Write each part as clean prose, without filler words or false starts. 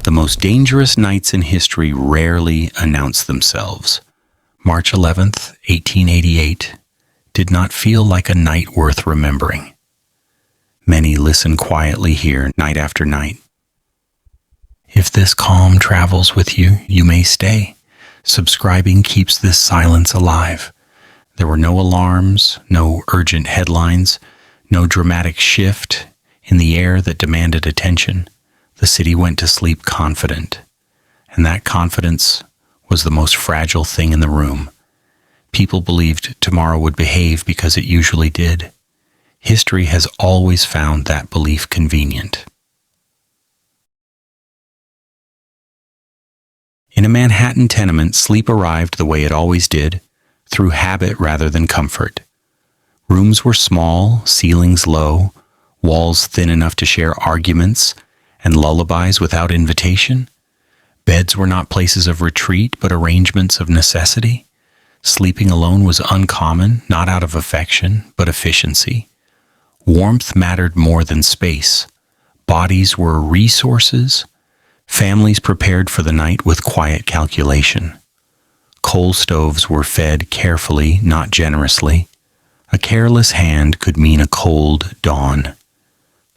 The most dangerous nights in history rarely announce themselves. March 11th, 1888, did not feel like a night worth remembering. Many listen quietly here night after night. If this calm travels with you, you may stay. Subscribing keeps this silence alive. There were no alarms, no urgent headlines, no dramatic shift in the air that demanded attention. The city went to sleep confident, and that confidence was the most fragile thing in the room. People believed tomorrow would behave because it usually did. History has always found that belief convenient. In a Manhattan tenement, sleep arrived the way it always did, through habit rather than comfort. Rooms were small, ceilings low, walls thin enough to share arguments and lullabies without invitation. Beds were not places of retreat, but arrangements of necessity. Sleeping alone was uncommon, not out of affection, but efficiency. Warmth mattered more than space. Bodies were resources. Families prepared for the night with quiet calculation. Coal stoves were fed carefully, not generously. A careless hand could mean a cold dawn.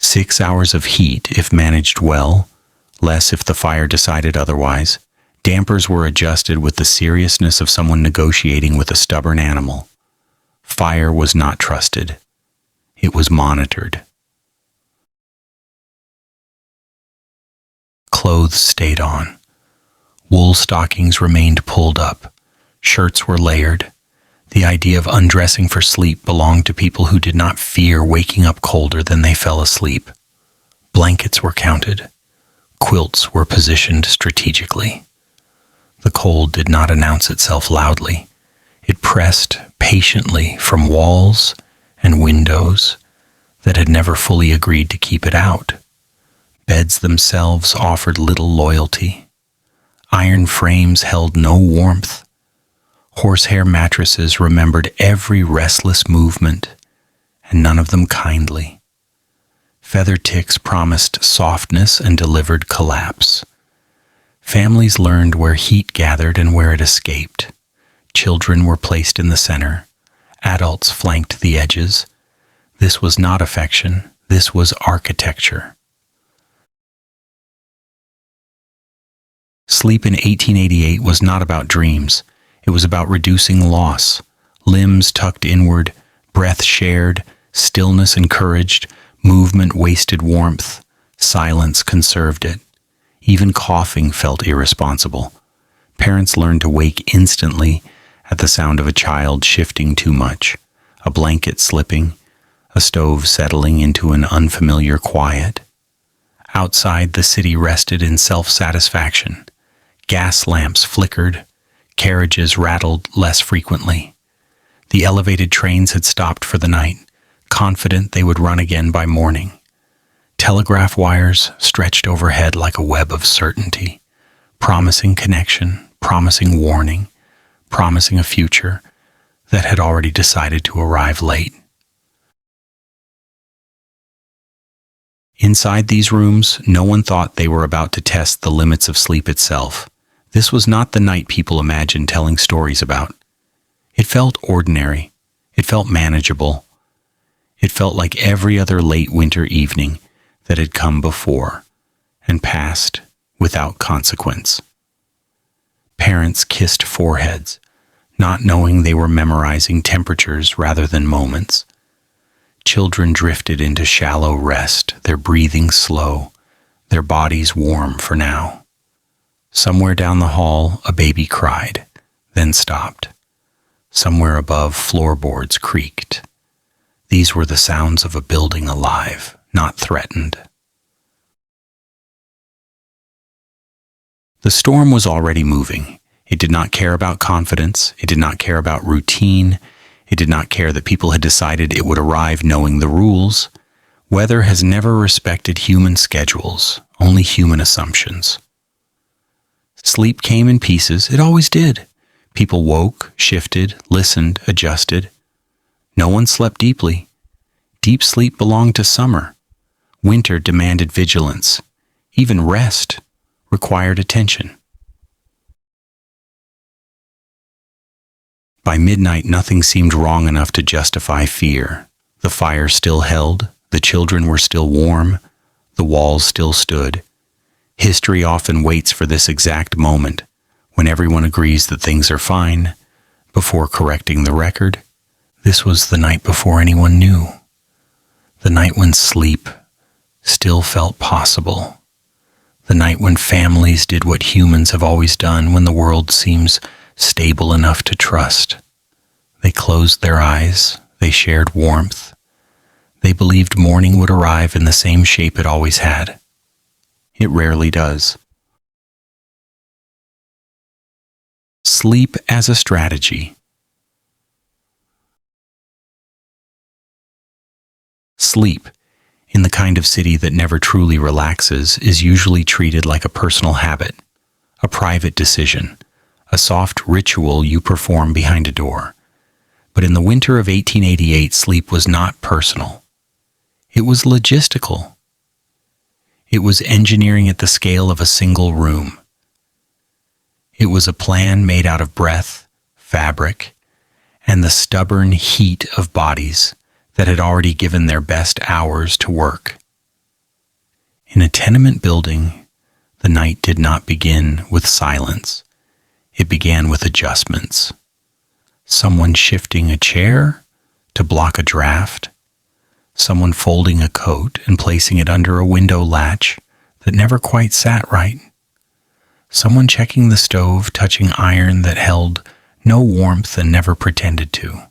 6 hours of heat if managed well, less if the fire decided otherwise. Dampers were adjusted with the seriousness of someone negotiating with a stubborn animal. Fire was not trusted. It was monitored. Clothes stayed on. Wool stockings remained pulled up. Shirts were layered. The idea of undressing for sleep belonged to people who did not fear waking up colder than they fell asleep. Blankets were counted. Quilts were positioned strategically. The cold did not announce itself loudly. It pressed patiently from walls and windows that had never fully agreed to keep it out. Beds themselves offered little loyalty. Iron frames held no warmth. Horsehair mattresses remembered every restless movement, and none of them kindly. Feather ticks promised softness and delivered collapse. Families learned where heat gathered and where it escaped. Children were placed in the center. Adults flanked the edges. This was not affection. This was architecture. Sleep in 1888 was not about dreams. It was about reducing loss. Limbs tucked inward, breath shared, stillness encouraged, movement wasted warmth, silence conserved it. Even coughing felt irresponsible. Parents learned to wake instantly at the sound of a child shifting too much, a blanket slipping, a stove settling into an unfamiliar quiet. Outside, the city rested in self-satisfaction. Gas lamps flickered. Carriages rattled less frequently. The elevated trains had stopped for the night, confident they would run again by morning. Telegraph wires stretched overhead like a web of certainty, promising connection, promising warning, promising a future that had already decided to arrive late. Inside these rooms, no one thought they were about to test the limits of sleep itself. This was not the night people imagined telling stories about. It felt ordinary. It felt manageable. It felt like every other late winter evening that had come before and passed without consequence. Parents kissed foreheads, not knowing they were memorizing temperatures rather than moments. Children drifted into shallow rest, their breathing slow, their bodies warm for now. Somewhere down the hall, a baby cried, then stopped. Somewhere above, floorboards creaked. These were the sounds of a building alive, not threatened. The storm was already moving. It did not care about confidence. It did not care about routine. It did not care that people had decided it would arrive knowing the rules. Weather has never respected human schedules, only human assumptions. Sleep came in pieces. It always did. People woke, shifted, listened, adjusted. No one slept deeply. Deep sleep belonged to summer. Winter demanded vigilance. Even rest. required attention. By midnight, nothing seemed wrong enough to justify fear. The fire still held, the children were still warm, the walls still stood. History often waits for this exact moment, when everyone agrees that things are fine, before correcting the record. This was the night before anyone knew. The night when sleep still felt possible. The night when families did what humans have always done when the world seems stable enough to trust. They closed their eyes, they shared warmth. They believed morning would arrive in the same shape it always had. It rarely does. Sleep as a strategy. Sleep, in the kind of city that never truly relaxes, is usually treated like a personal habit, a private decision, a soft ritual you perform behind a door. But in the winter of 1888, sleep was not personal. It was logistical. It was engineering at the scale of a single room. It was a plan made out of breath, fabric, and the stubborn heat of bodies that had already given their best hours to work. In a tenement building, the night did not begin with silence. It began with adjustments. Someone shifting a chair to block a draft, someone folding a coat and placing it under a window latch that never quite sat right, someone checking the stove, touching iron that held no warmth and never pretended to.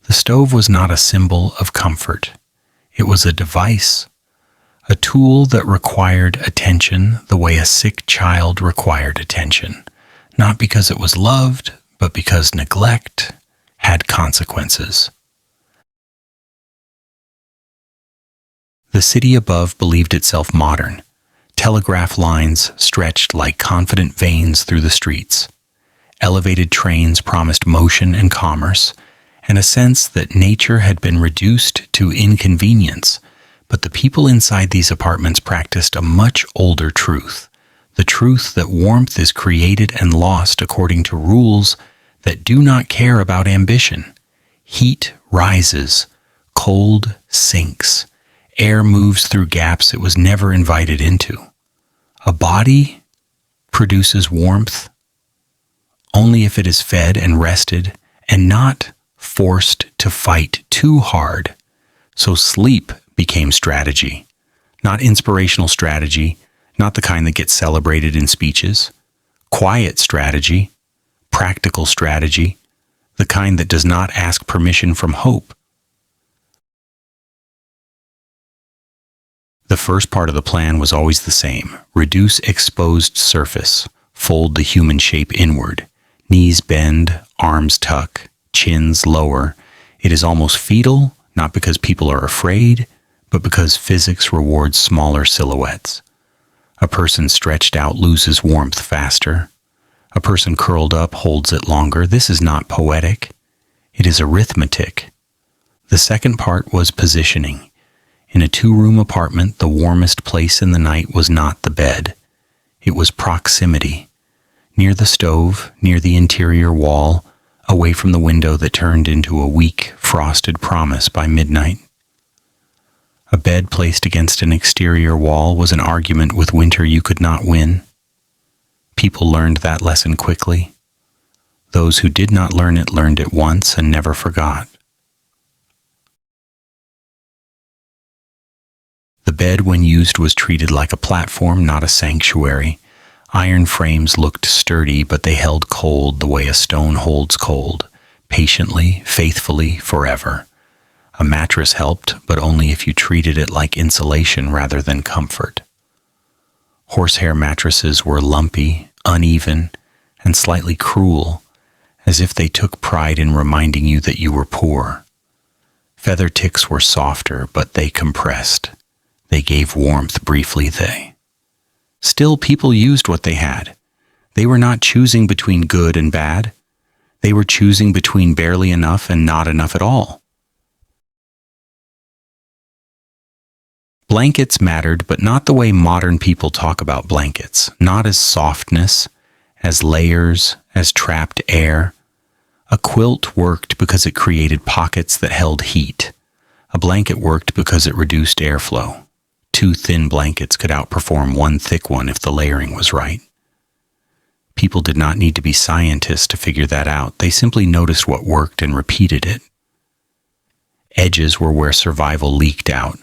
The stove was not a symbol of comfort. It was a device, a tool that required attention the way a sick child required attention, not because it was loved, but because neglect had consequences. The city above believed itself modern. Telegraph lines stretched like confident veins through the streets. Elevated trains promised motion and commerce, and a sense that nature had been reduced to inconvenience. But the people inside these apartments practiced a much older truth, the truth that warmth is created and lost according to rules that do not care about ambition. Heat rises, cold sinks, air moves through gaps it was never invited into. A body produces warmth only if it is fed and rested and not forced to fight too hard. So sleep became strategy, not inspirational strategy, not the kind that gets celebrated in speeches. Quiet strategy, practical strategy, the kind that does not ask permission from hope. The first part of the plan was always the same: reduce exposed surface, fold the human shape inward, knees bend, arms tuck, chins lower. It is almost fetal, not because people are afraid, but because physics rewards smaller silhouettes. A person stretched out loses warmth faster. A person curled up holds it longer. This is not poetic. It is arithmetic. The second part was positioning. In a 2-room apartment, the warmest place in the night was not the bed. It was proximity. Near the stove, near the interior wall, away from the window that turned into a weak, frosted promise by midnight. A bed placed against an exterior wall was an argument with winter you could not win. People learned that lesson quickly. Those who did not learn it learned it once and never forgot. The bed, when used, was treated like a platform, not a sanctuary. Iron frames looked sturdy, but they held cold the way a stone holds cold, patiently, faithfully, forever. A mattress helped, but only if you treated it like insulation rather than comfort. Horsehair mattresses were lumpy, uneven, and slightly cruel, as if they took pride in reminding you that you were poor. Feather ticks were softer, but they compressed. They gave warmth briefly. Still, people used what they had. They were not choosing between good and bad. They were choosing between barely enough and not enough at all. Blankets mattered, but not the way modern people talk about blankets. Not as softness, as layers, as trapped air. A quilt worked because it created pockets that held heat. A blanket worked because it reduced airflow. Two thin blankets could outperform one thick one if the layering was right. People did not need to be scientists to figure that out. They simply noticed what worked and repeated it. Edges were where survival leaked out.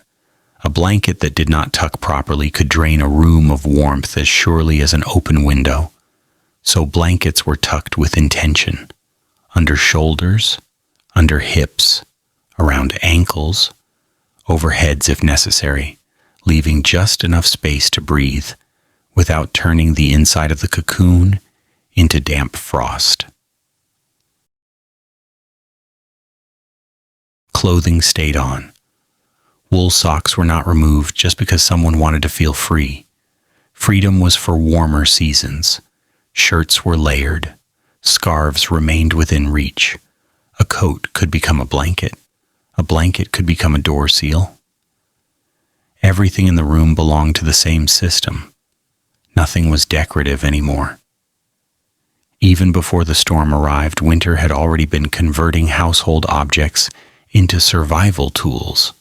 A blanket that did not tuck properly could drain a room of warmth as surely as an open window. So blankets were tucked with intention. Under shoulders, under hips, around ankles, over heads if necessary, leaving just enough space to breathe without turning the inside of the cocoon into damp frost. Clothing stayed on. Wool socks were not removed just because someone wanted to feel free. Freedom was for warmer seasons. Shirts were layered. Scarves remained within reach. A coat could become a blanket. A blanket could become a door seal. Everything in the room belonged to the same system. Nothing was decorative anymore. Even before the storm arrived, winter had already been converting household objects into survival tools.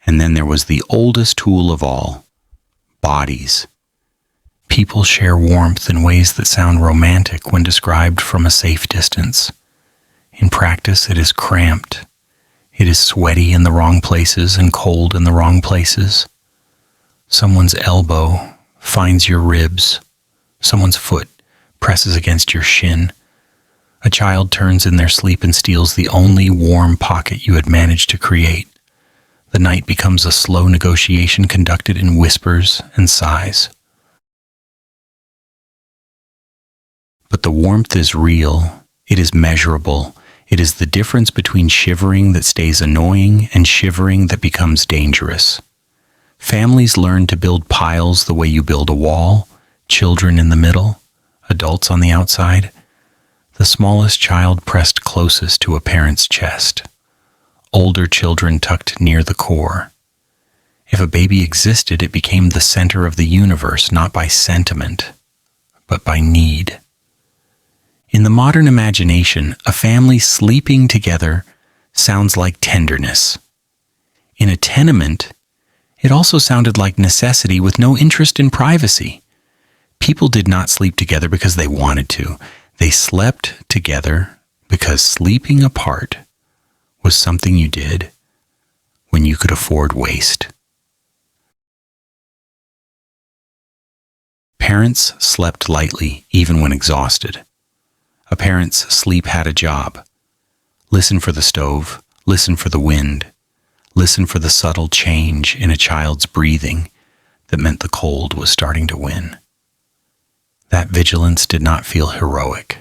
And then there was the oldest tool of all, bodies. People share warmth in ways that sound romantic when described from a safe distance. In practice, it is cramped. It is sweaty in the wrong places and cold in the wrong places. Someone's elbow finds your ribs. Someone's foot presses against your shin. A child turns in their sleep and steals the only warm pocket you had managed to create. The night becomes a slow negotiation conducted in whispers and sighs. But the warmth is real. It is measurable. It is the difference between shivering that stays annoying and shivering that becomes dangerous. Families learn to build piles the way you build a wall, children in the middle, adults on the outside. The smallest child pressed closest to a parent's chest. Older children tucked near the core. If a baby existed, it became the center of the universe, not by sentiment, but by need. In the modern imagination, a family sleeping together sounds like tenderness. In a tenement, it also sounded like necessity with no interest in privacy. People did not sleep together because they wanted to. They slept together because sleeping apart was something you did when you could afford waste. Parents slept lightly even when exhausted. A parent's sleep had a job. Listen for the stove, listen for the wind, listen for the subtle change in a child's breathing that meant the cold was starting to win. That vigilance did not feel heroic.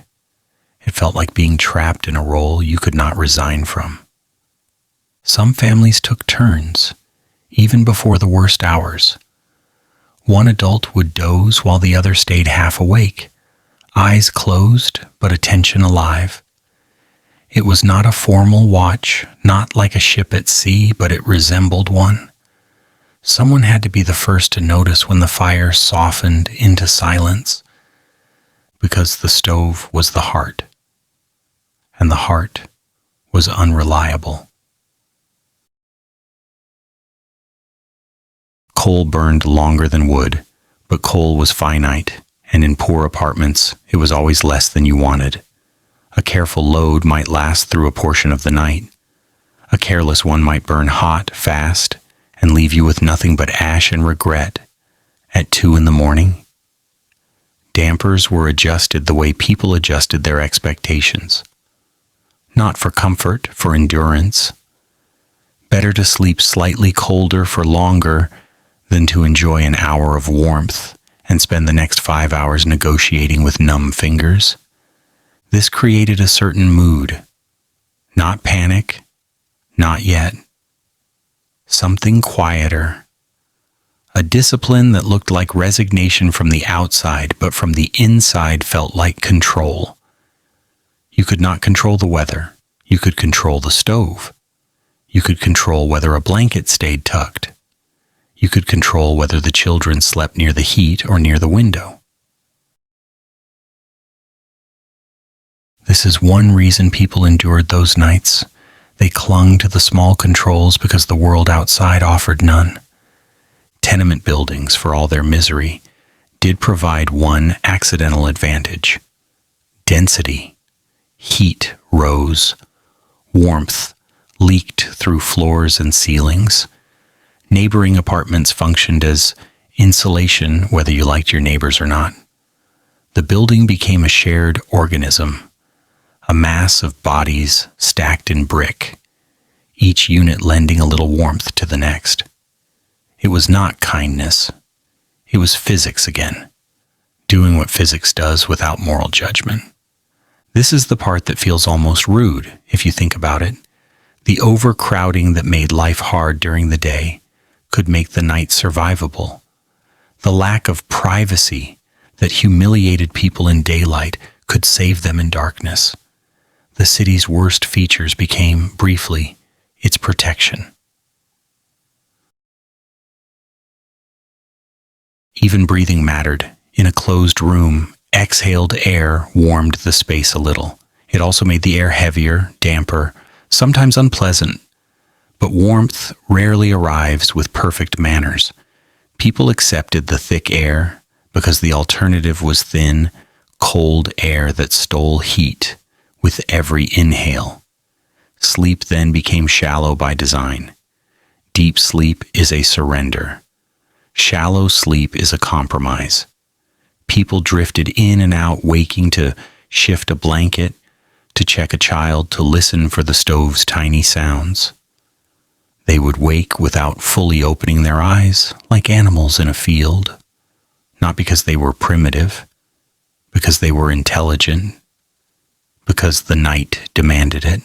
It felt like being trapped in a role you could not resign from. Some families took turns, even before the worst hours. One adult would doze while the other stayed half awake, eyes closed but attention alive. It was not a formal watch, not like a ship at sea, but it resembled one. Someone had to be the first to notice when the fire softened into silence, because the stove was the heart, and the heart was unreliable. Coal burned longer than wood, but coal was finite, and in poor apartments, it was always less than you wanted. A careful load might last through a portion of the night. A careless one might burn hot, fast, and leave you with nothing but ash and regret at 2 a.m. Dampers were adjusted the way people adjusted their expectations. Not for comfort, for endurance. Better to sleep slightly colder for longer than to enjoy an hour of warmth and spend the next 5 hours negotiating with numb fingers. This created a certain mood. Not panic, not yet. Something quieter. A discipline that looked like resignation from the outside, but from the inside felt like control. You could not control the weather. You could control the stove. You could control whether a blanket stayed tucked. You could control whether the children slept near the heat or near the window. This is one reason people endured those nights. They clung to the small controls because the world outside offered none. Tenement buildings, for all their misery, did provide one accidental advantage: density. Heat rose. Warmth leaked through floors and ceilings. Neighboring apartments functioned as insulation, whether you liked your neighbors or not. The building became a shared organism, a mass of bodies stacked in brick, each unit lending a little warmth to the next. It was not kindness. It was physics again, doing what physics does without moral judgment. This is the part that feels almost rude, if you think about it. The overcrowding that made life hard during the day could make the night survivable. The lack of privacy that humiliated people in daylight could save them in darkness. The city's worst features became, briefly, its protection. Even breathing mattered. In a closed room, exhaled air warmed the space a little. It also made the air heavier, damper, sometimes unpleasant. But warmth rarely arrives with perfect manners. People accepted the thick air because the alternative was thin, cold air that stole heat with every inhale. Sleep then became shallow by design. Deep sleep is a surrender. Shallow sleep is a compromise. People drifted in and out, waking to shift a blanket, to check a child, to listen for the stove's tiny sounds. They would wake without fully opening their eyes, like animals in a field, not because they were primitive, because they were intelligent, because the night demanded it.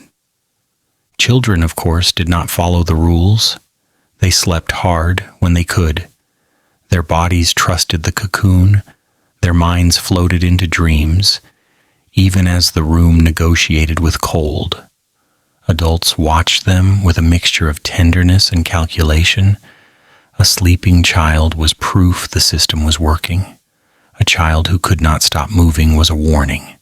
Children, of course, did not follow the rules. They slept hard when they could. Their bodies trusted the cocoon. Their minds floated into dreams, even as the room negotiated with cold. Adults watched them with a mixture of tenderness and calculation. A sleeping child was proof the system was working. A child who could not stop moving was a warning.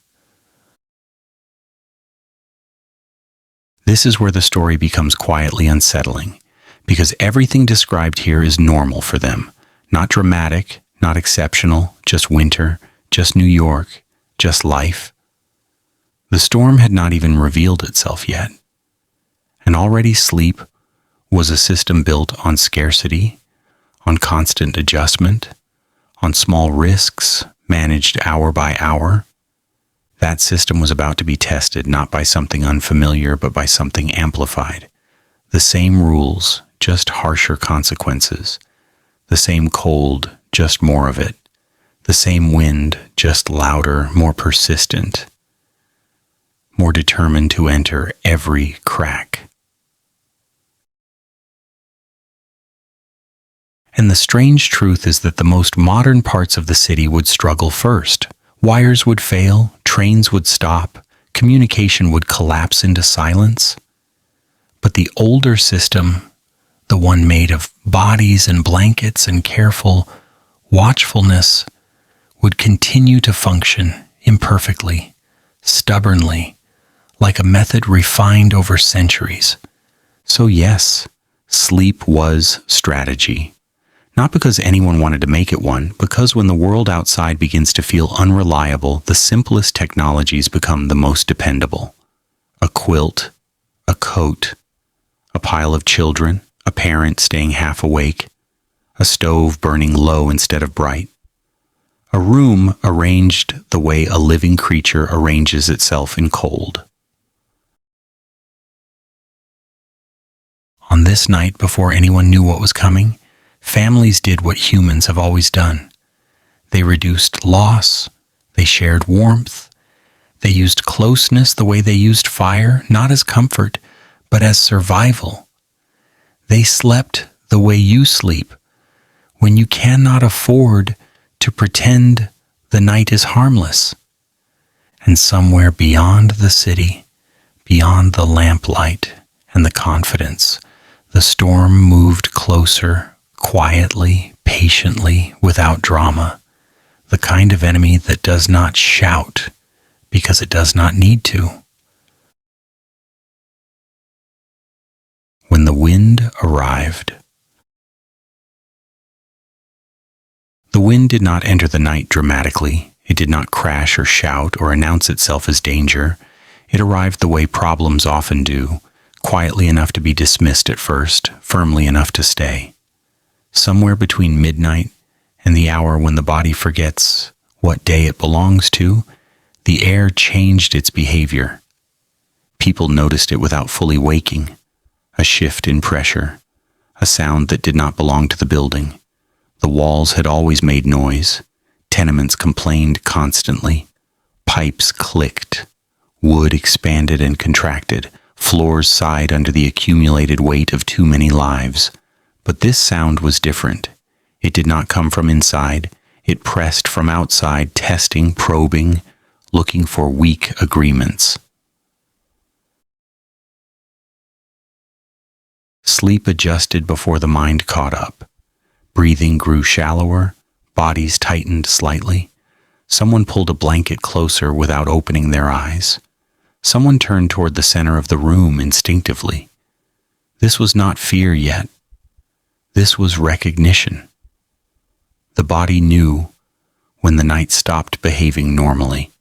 This is where the story becomes quietly unsettling, because everything described here is normal for them. Not dramatic, not exceptional, just winter, just New York, just life. The storm had not even revealed itself yet. And already sleep was a system built on scarcity, on constant adjustment, on small risks managed hour by hour. That system was about to be tested not by something unfamiliar, but by something amplified. The same rules, just harsher consequences. The same cold, just more of it. The same wind, just louder, more persistent, more determined to enter every crack. And the strange truth is that the most modern parts of the city would struggle first. Wires would fail, trains would stop, communication would collapse into silence. But the older system, the one made of bodies and blankets and careful watchfulness, would continue to function imperfectly, stubbornly, like a method refined over centuries. So yes, sleep was strategy. Not because anyone wanted to make it one, because when the world outside begins to feel unreliable, the simplest technologies become the most dependable. A quilt, a coat, a pile of children, a parent staying half awake, a stove burning low instead of bright. A room arranged the way a living creature arranges itself in cold. On this night, before anyone knew what was coming, families did what humans have always done. They reduced loss, they shared warmth, they used closeness the way they used fire, not as comfort, but as survival. They slept the way you sleep, when you cannot afford to pretend the night is harmless. And somewhere beyond the city, beyond the lamplight and the confidence, the storm moved closer, quietly, patiently, without drama, the kind of enemy that does not shout because it does not need to. When the wind arrived, the wind did not enter the night dramatically. It did not crash or shout or announce itself as danger. It arrived the way problems often do, quietly enough to be dismissed at first, firmly enough to stay. Somewhere between midnight and the hour when the body forgets what day it belongs to, the air changed its behavior. People noticed it without fully waking. A shift in pressure, a sound that did not belong to the building. The walls had always made noise. Tenements complained constantly. Pipes clicked. Wood expanded and contracted. Floors sighed under the accumulated weight of too many lives. But this sound was different. It did not come from inside. It pressed from outside, testing, probing, looking for weak agreements. Sleep adjusted before the mind caught up. Breathing grew shallower, bodies tightened slightly. Someone pulled a blanket closer without opening their eyes. Someone turned toward the center of the room instinctively. This was not fear yet. This was recognition. The body knew when the night stopped behaving normally.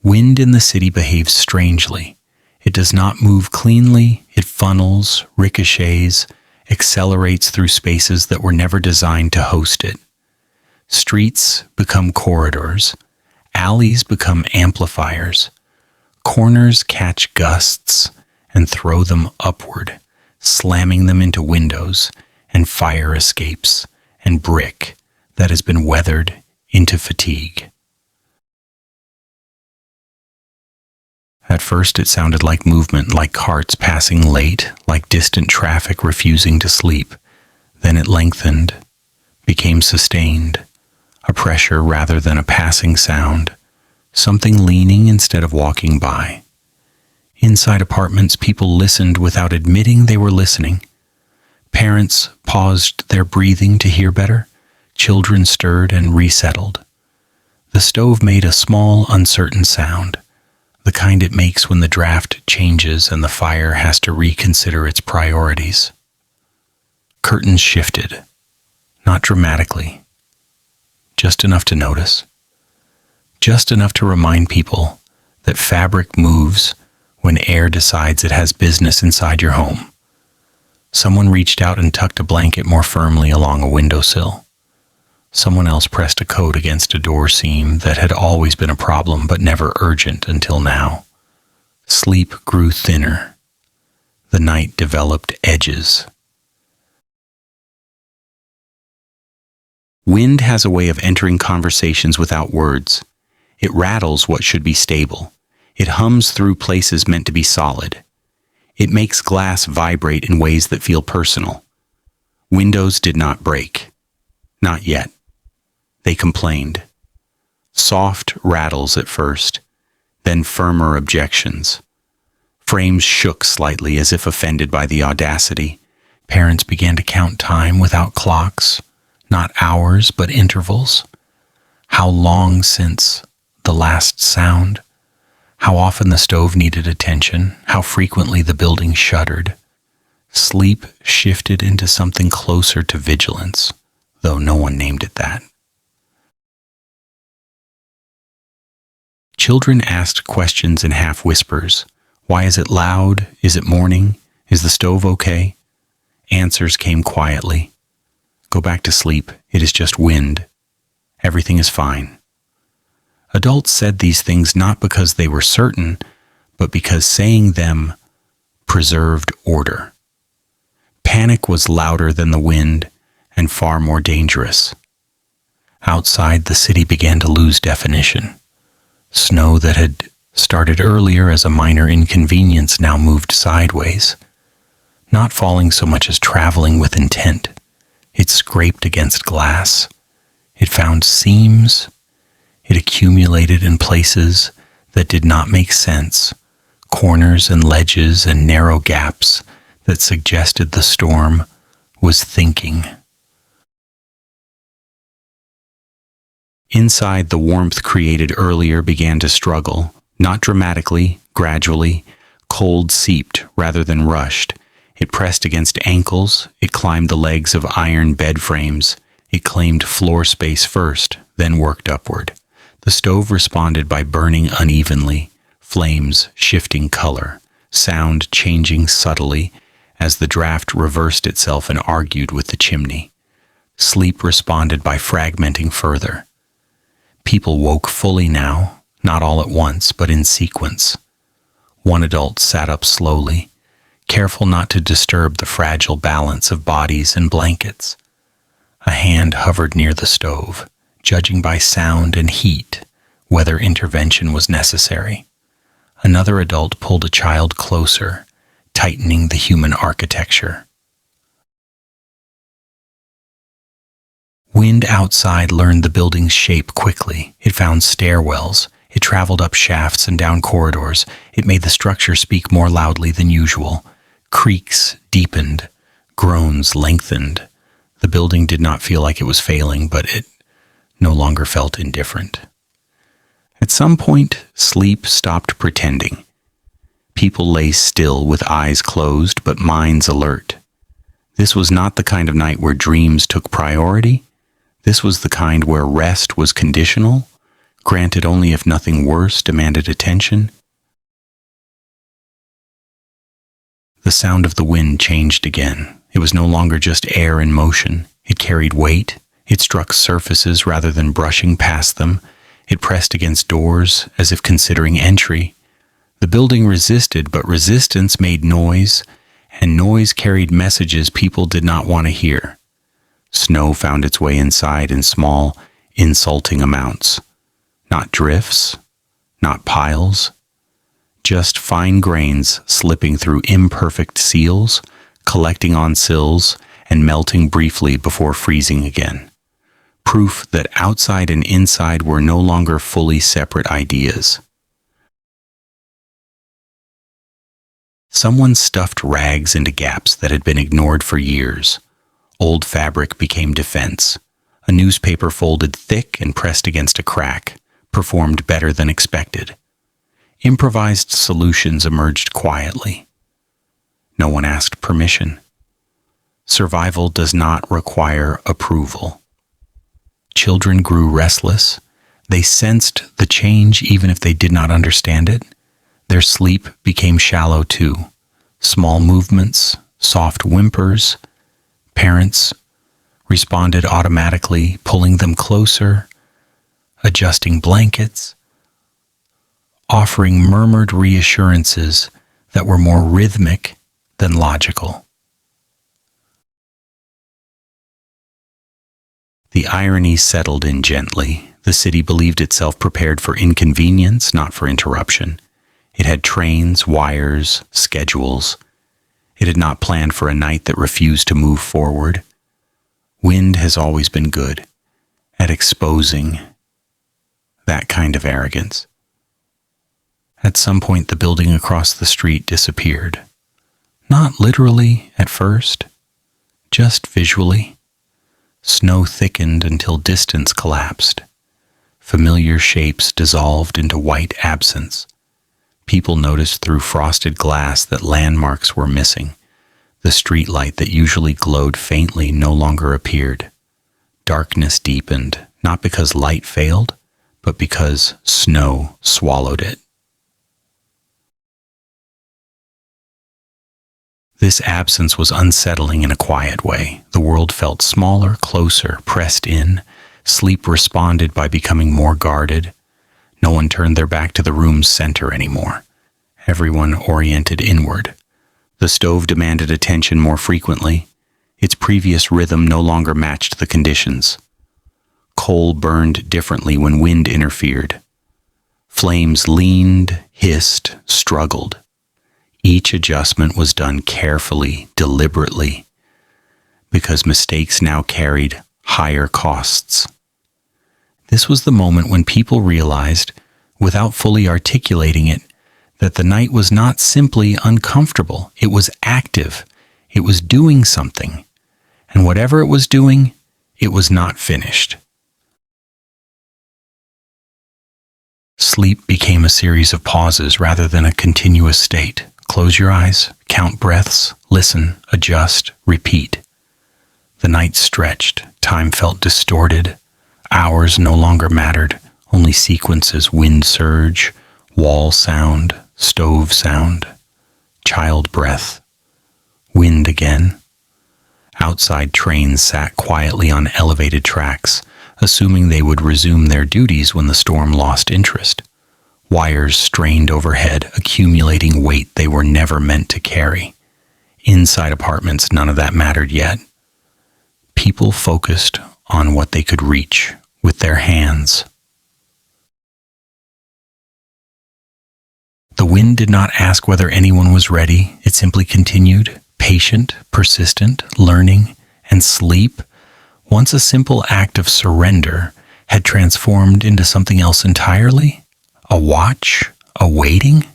Wind in the city behaves strangely. It does not move cleanly. It funnels, ricochets, accelerates through spaces that were never designed to host it. Streets become corridors. Alleys become amplifiers. Corners catch gusts and throw them upward, slamming them into windows and fire escapes and brick that has been weathered into fatigue. At first it sounded like movement, like carts passing late, like distant traffic refusing to sleep. Then it lengthened, became sustained, a pressure rather than a passing sound, something leaning instead of walking by. Inside apartments, people listened without admitting they were listening. Parents paused their breathing to hear better. Children stirred and resettled. The stove made a small, uncertain sound, the kind it makes when the draft changes and the fire has to reconsider its priorities. Curtains shifted, not dramatically, just enough to notice, just enough to remind people that fabric moves when air decides it has business inside your home. Someone reached out and tucked a blanket more firmly along a windowsill. Someone else pressed a coat against a door seam that had always been a problem but never urgent until now. Sleep grew thinner. The night developed edges. Wind has a way of entering conversations without words. It rattles what should be stable. It hums through places meant to be solid. It makes glass vibrate in ways that feel personal. Windows did not break. Not yet. They complained. Soft rattles at first, then firmer objections. Frames shook slightly as if offended by the audacity. Parents began to count time without clocks, not hours but intervals. How long since the last sound? How often the stove needed attention? How frequently the building shuddered? Sleep shifted into something closer to vigilance, though no one named it that. Children asked questions in half whispers. Why is it loud? Is it morning? Is the stove okay? Answers came quietly. Go back to sleep. It is just wind. Everything is fine. Adults said these things not because they were certain, but because saying them preserved order. Panic was louder than the wind and far more dangerous. Outside, the city began to lose definition. Snow that had started earlier as a minor inconvenience now moved sideways, not falling so much as traveling with intent. It scraped against glass. It found seams. It accumulated in places that did not make sense, corners and ledges and narrow gaps that suggested the storm was thinking. Inside, the warmth created earlier began to struggle, not dramatically, gradually. Cold seeped rather than rushed. It pressed against ankles, it climbed the legs of iron bed frames, it claimed floor space first, then worked upward. The stove responded by burning unevenly, flames shifting color, sound changing subtly as the draft reversed itself and argued with the chimney. Sleep responded by fragmenting further. People woke fully now, not all at once, but in sequence. One adult sat up slowly, careful not to disturb the fragile balance of bodies and blankets. A hand hovered near the stove, judging by sound and heat whether intervention was necessary. Another adult pulled a child closer, tightening the human architecture. Wind outside learned the building's shape quickly. It found stairwells. It traveled up shafts and down corridors. It made the structure speak more loudly than usual. Creaks deepened. Groans lengthened. The building did not feel like it was failing, but it no longer felt indifferent. At some point, sleep stopped pretending. People lay still with eyes closed but minds alert. This was not the kind of night where dreams took priority. This was the kind where rest was conditional, granted only if nothing worse demanded attention. The sound of the wind changed again. It was no longer just air in motion. It carried weight. It struck surfaces rather than brushing past them. It pressed against doors as if considering entry. The building resisted, but resistance made noise, and noise carried messages people did not want to hear. Snow found its way inside in small, insulting amounts. Not drifts, not piles, just fine grains slipping through imperfect seals, collecting on sills, and melting briefly before freezing again. Proof that outside and inside were no longer fully separate ideas. Someone stuffed rags into gaps that had been ignored for years. Old fabric became defense. A newspaper folded thick and pressed against a crack, performed better than expected. Improvised solutions emerged quietly. No one asked permission. Survival does not require approval. Children grew restless. They sensed the change even if they did not understand it. Their sleep became shallow too. Small movements, soft whimpers. Parents responded automatically, pulling them closer, adjusting blankets, offering murmured reassurances that were more rhythmic than logical. The irony settled in gently. The city believed itself prepared for inconvenience, not for interruption. It had trains, wires, schedules. It had not planned for a night that refused to move forward. Wind has always been good at exposing that kind of arrogance. At some point, the building across the street disappeared. Not literally at first, just visually. Snow thickened until distance collapsed. Familiar shapes dissolved into white absence. People noticed through frosted glass that landmarks were missing. The streetlight that usually glowed faintly no longer appeared. Darkness deepened, not because light failed, but because snow swallowed it. This absence was unsettling in a quiet way. The world felt smaller, closer, pressed in. Sleep responded by becoming more guarded. No one turned their back to the room's center anymore. Everyone oriented inward. The stove demanded attention more frequently. Its previous rhythm no longer matched the conditions. Coal burned differently when wind interfered. Flames leaned, hissed, struggled. Each adjustment was done carefully, deliberately, because mistakes now carried higher costs. This was the moment when people realized, without fully articulating it, that the night was not simply uncomfortable. It was active. It was doing something. and whatever it was doing, it was not finished. Sleep became a series of pauses rather than a continuous state. Close your eyes, count breaths, listen, adjust, repeat. The night stretched, time felt distorted, hours no longer mattered, only sequences: wind surge, wall sound, stove sound, child breath, wind again. Outside trains sat quietly on elevated tracks, assuming they would resume their duties when the storm lost interest. Wires strained overhead, accumulating weight they were never meant to carry. Inside apartments, none of that mattered yet. People focused on what they could reach with their hands. The wind did not ask whether anyone was ready. It simply continued, patient, persistent, learning, and sleep, once a simple act of surrender, had transformed into something else entirely. A watch, a waiting,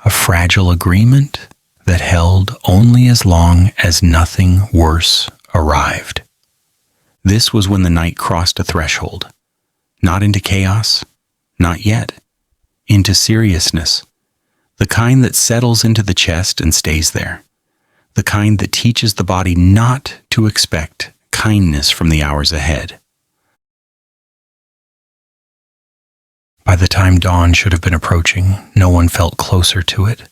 a fragile agreement that held only as long as nothing worse arrived. This was when the night crossed a threshold, not into chaos, not yet, into seriousness, the kind that settles into the chest and stays there, the kind that teaches the body not to expect kindness from the hours ahead. By the time dawn should have been approaching, no one felt closer to it.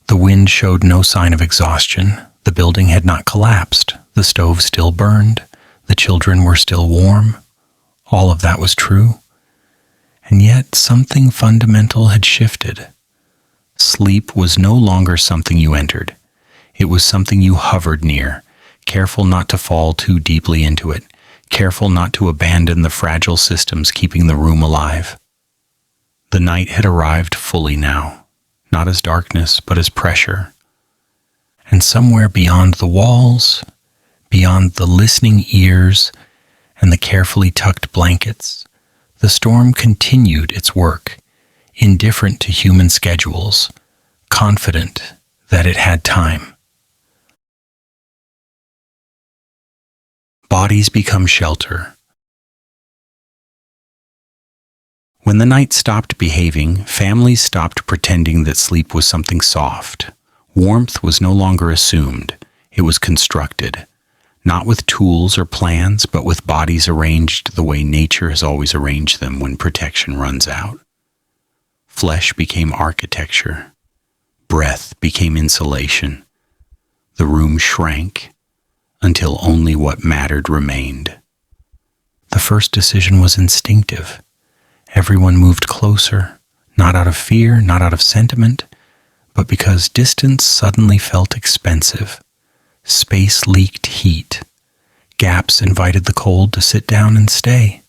The wind showed no sign of exhaustion. The building had not collapsed. The stove still burned. The children were still warm. All of that was true. And yet something fundamental had shifted. Sleep was no longer something you entered. It was something you hovered near, careful not to fall too deeply into it, careful not to abandon the fragile systems keeping the room alive. The night had arrived fully now, not as darkness, but as pressure. And somewhere beyond the walls, beyond the listening ears and the carefully tucked blankets, the storm continued its work, indifferent to human schedules, confident that it had time. Bodies become shelter. When the night stopped behaving, families stopped pretending that sleep was something soft. Warmth was no longer assumed. It was constructed, not with tools or plans, but with bodies arranged the way nature has always arranged them when protection runs out. Flesh became architecture. Breath became insulation. The room shrank until only what mattered remained. The first decision was instinctive. Everyone moved closer, not out of fear, not out of sentiment, but because distance suddenly felt expensive. Space leaked heat. Gaps invited the cold to sit down and stay.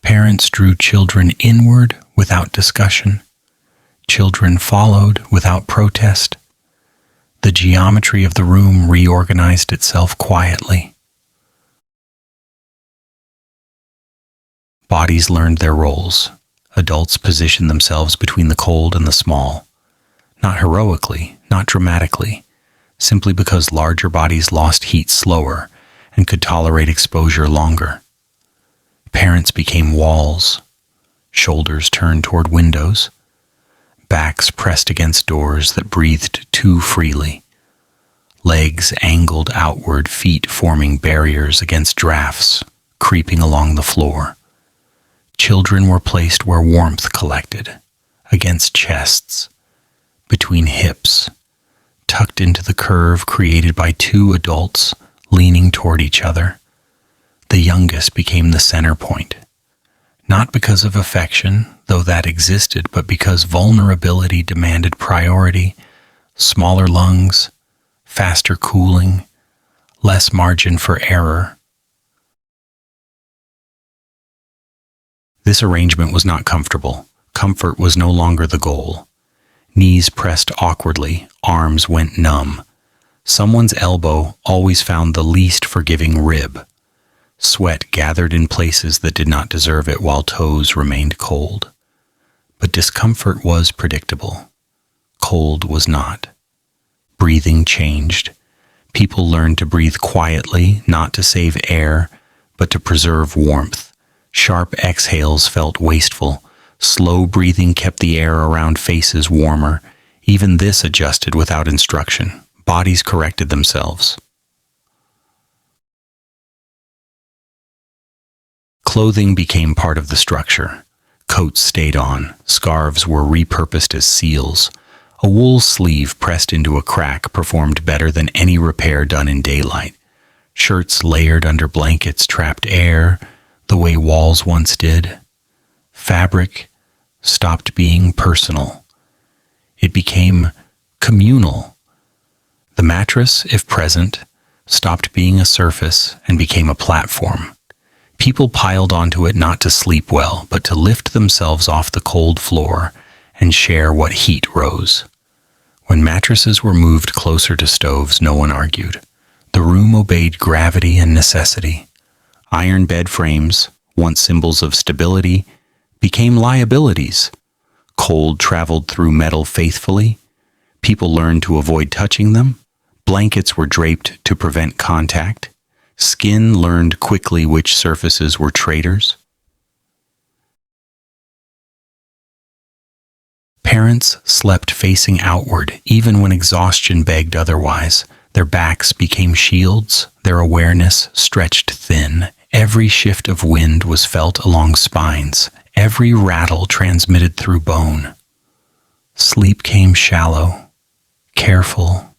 Parents drew children inward without discussion. Children followed without protest. The geometry of the room reorganized itself quietly. Bodies learned their roles. Adults positioned themselves between the cold and the small. Not heroically, not dramatically, simply because larger bodies lost heat slower and could tolerate exposure longer. Parents became walls, shoulders turned toward windows, backs pressed against doors that breathed too freely, legs angled outward, feet forming barriers against drafts creeping along the floor. Children were placed where warmth collected, against chests, between hips, tucked into the curve created by two adults leaning toward each other. The youngest became the center point, not because of affection, though that existed, but because vulnerability demanded priority, smaller lungs, faster cooling, less margin for error. This arrangement was not comfortable. Comfort was no longer the goal. Knees pressed awkwardly, arms went numb. Someone's elbow always found the least forgiving rib. Sweat gathered in places that did not deserve it while toes remained cold. But discomfort was predictable. Cold was not. Breathing changed. People learned to breathe quietly, not to save air, but to preserve warmth. Sharp exhales felt wasteful. Slow breathing kept the air around faces warmer. Even this adjusted without instruction. Bodies corrected themselves. Clothing became part of the structure. Coats stayed on. Scarves were repurposed as seals. A wool sleeve pressed into a crack performed better than any repair done in daylight. Shirts layered under blankets trapped air the way walls once did. Fabric stopped being personal. It became communal. The mattress, if present, stopped being a surface and became a platform. People piled onto it not to sleep well, but to lift themselves off the cold floor and share what heat rose. When mattresses were moved closer to stoves, no one argued. The room obeyed gravity and necessity. Iron bed frames, once symbols of stability, became liabilities. Cold traveled through metal faithfully. People learned to avoid touching them. Blankets were draped to prevent contact. Skin learned quickly which surfaces were traitors. Parents slept facing outward, even when exhaustion begged otherwise. Their backs became shields, their awareness stretched thin. Every shift of wind was felt along spines, every rattle transmitted through bone. Sleep came shallow, careful,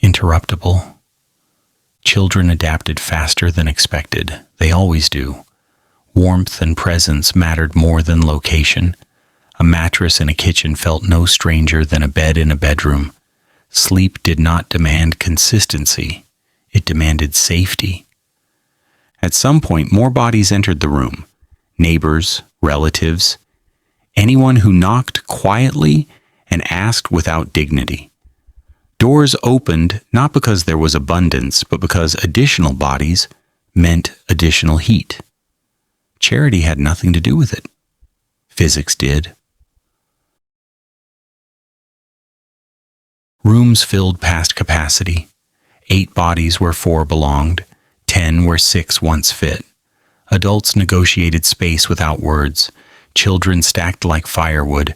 interruptible. Children adapted faster than expected. They always do. Warmth and presence mattered more than location. A mattress in a kitchen felt no stranger than a bed in a bedroom. Sleep did not demand consistency. It demanded safety. At some point, more bodies entered the room. Neighbors, relatives, anyone who knocked quietly and asked without dignity. Doors opened not because there was abundance, but because additional bodies meant additional heat. Charity had nothing to do with it. Physics did. Rooms filled past capacity. 8 bodies where 4 belonged, 10 where 6 once fit. Adults negotiated space without words. Children stacked like firewood.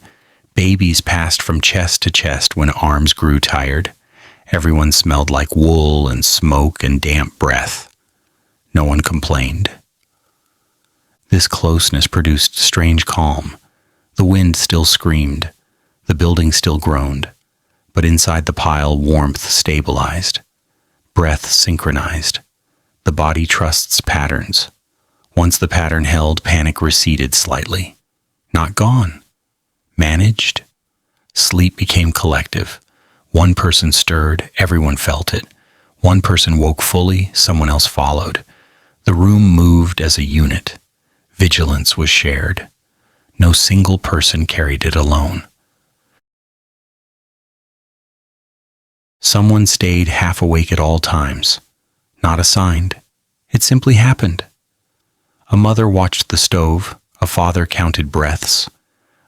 Babies passed from chest to chest when arms grew tired. Everyone smelled like wool and smoke and damp breath. No one complained. This closeness produced strange calm. The wind still screamed. The building still groaned. But inside the pile, warmth stabilized. Breath synchronized. The body trusts patterns. Once the pattern held, panic receded slightly. Not gone. Managed. Sleep became collective. One person stirred, everyone felt it. One person woke fully, someone else followed. The room moved as a unit. Vigilance was shared. No single person carried it alone. Someone stayed half awake at all times. Not assigned. It simply happened. A mother watched the stove. A father counted breaths.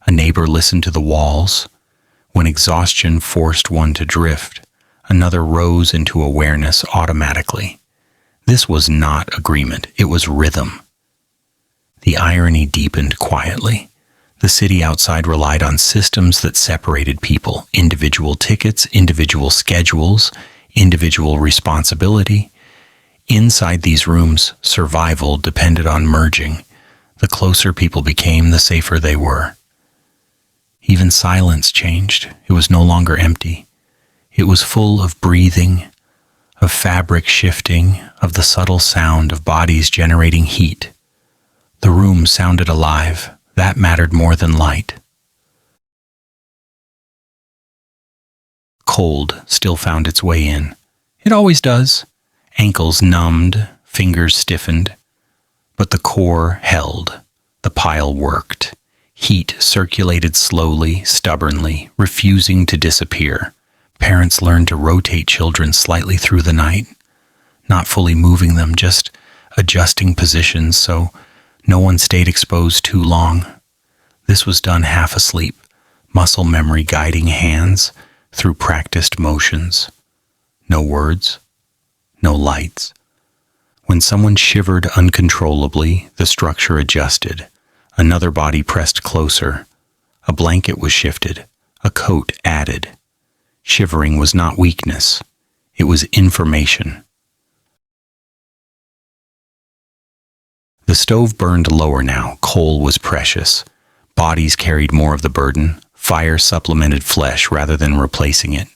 A neighbor listened to the walls. When exhaustion forced one to drift, another rose into awareness automatically. This was not agreement. It was rhythm. The irony deepened quietly. The city outside relied on systems that separated people, individual tickets, individual schedules, individual responsibility. Inside these rooms, survival depended on merging. The closer people became, the safer they were. Even silence changed. It was no longer empty. It was full of breathing, of fabric shifting, of the subtle sound of bodies generating heat. The room sounded alive. That mattered more than light. Cold still found its way in. It always does. Ankles numbed, fingers stiffened. But the core held. The pile worked. Heat circulated slowly, stubbornly, refusing to disappear. Parents learned to rotate children slightly through the night, not fully moving them, just adjusting positions so no one stayed exposed too long. This was done half asleep, muscle memory guiding hands through practiced motions. No words, no lights. When someone shivered uncontrollably, the structure adjusted. Another body pressed closer. A blanket was shifted, a coat added. Shivering was not weakness. It was information. The stove burned lower now. Coal was precious. Bodies carried more of the burden. Fire supplemented flesh rather than replacing it.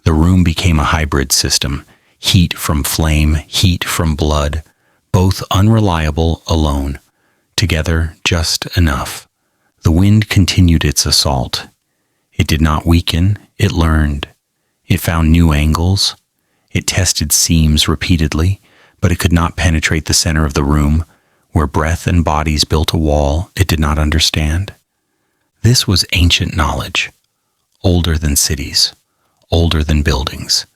The room became a hybrid system. Heat from flame, heat from blood. Both unreliable alone. Together, just enough. The wind continued its assault. It did not weaken. It learned. It found new angles. It tested seams repeatedly, but it could not penetrate the center of the room, where breath and bodies built a wall it did not understand. This was ancient knowledge, older than cities, older than buildings.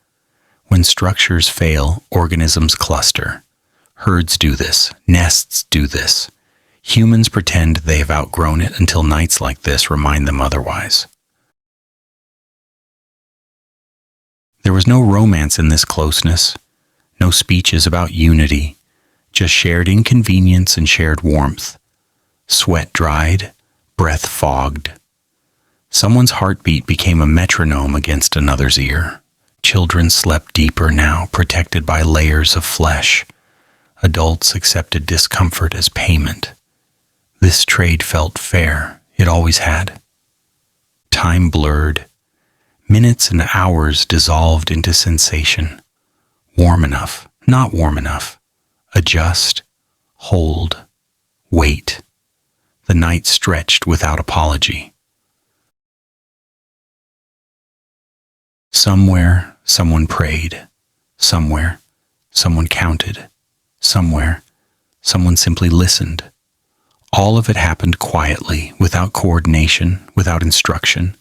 When structures fail, organisms cluster. Herds do this, nests do this. Humans pretend they have outgrown it until nights like this remind them otherwise. There was no romance in this closeness, no speeches about unity, just shared inconvenience and shared warmth. Sweat dried, breath fogged. Someone's heartbeat became a metronome against another's ear. Children slept deeper now, protected by layers of flesh. Adults accepted discomfort as payment. This trade felt fair. It always had. Time blurred. Minutes and hours dissolved into sensation. Warm enough, not warm enough. Adjust, hold, wait. The night stretched without apology. Somewhere, someone prayed. Somewhere, someone counted. Somewhere, someone simply listened. All of it happened quietly, without coordination, without instruction.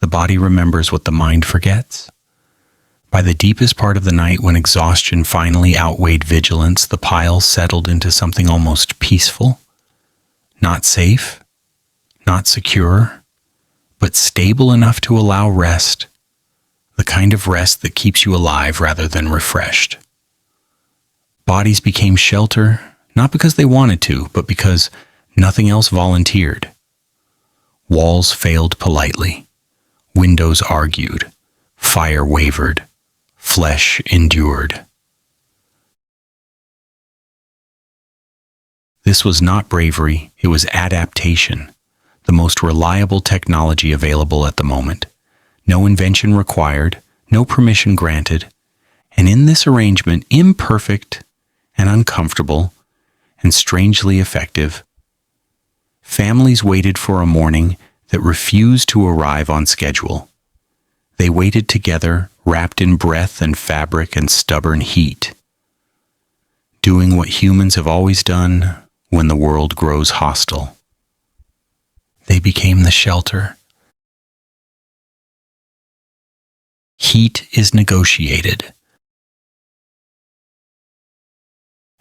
The body remembers what the mind forgets. By the deepest part of the night, when exhaustion finally outweighed vigilance, the pile settled into something almost peaceful. Not safe, not secure, but stable enough to allow rest. The kind of rest that keeps you alive rather than refreshed. Bodies became shelter, not because they wanted to, but because nothing else volunteered. Walls failed politely. Windows argued. Fire wavered. Flesh endured. This was not bravery, it was adaptation, the most reliable technology available at the moment. No invention required, no permission granted, and in this arrangement, imperfect and uncomfortable and strangely effective, families waited for a morning that refused to arrive on schedule. They waited together, wrapped in breath and fabric and stubborn heat, doing what humans have always done when the world grows hostile. They became the shelter. Heat is negotiated.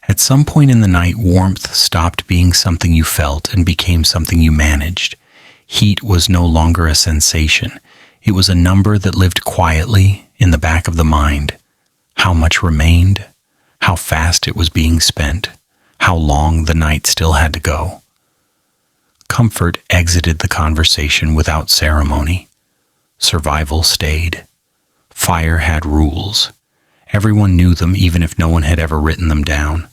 At some point in the night, warmth stopped being something you felt and became something you managed. Heat was no longer a sensation. It was a number that lived quietly in the back of the mind. How much remained, how fast it was being spent, how long the night still had to go. Comfort exited the conversation without ceremony. Survival stayed. Fire had rules. Everyone knew them even if no one had ever written them down.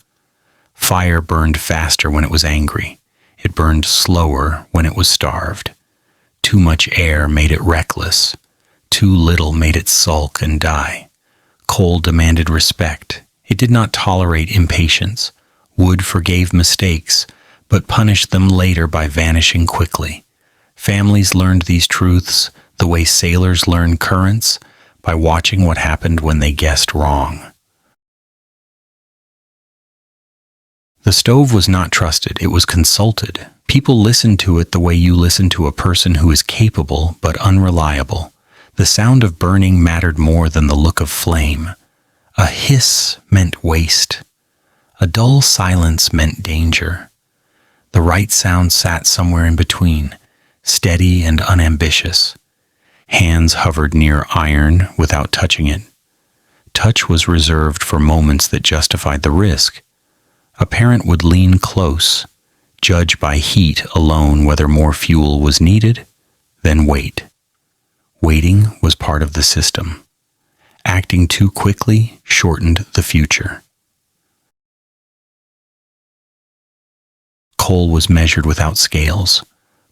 Fire burned faster when it was angry. It burned slower when it was starved. Too much air made it reckless. Too little made it sulk and die. Coal demanded respect. It did not tolerate impatience. Wood forgave mistakes, but punished them later by vanishing quickly. Families learned these truths the way sailors learn currents, by watching what happened when they guessed wrong. The stove was not trusted, it was consulted. People listened to it the way you listen to a person who is capable but unreliable. The sound of burning mattered more than the look of flame. A hiss meant waste. A dull silence meant danger. The right sound sat somewhere in between, steady and unambitious. Hands hovered near iron without touching it. touch was reserved for moments that justified the risk. A parent would lean close, judge by heat alone whether more fuel was needed, then wait. Waiting was part of the system. Acting too quickly shortened the future. Coal was measured without scales,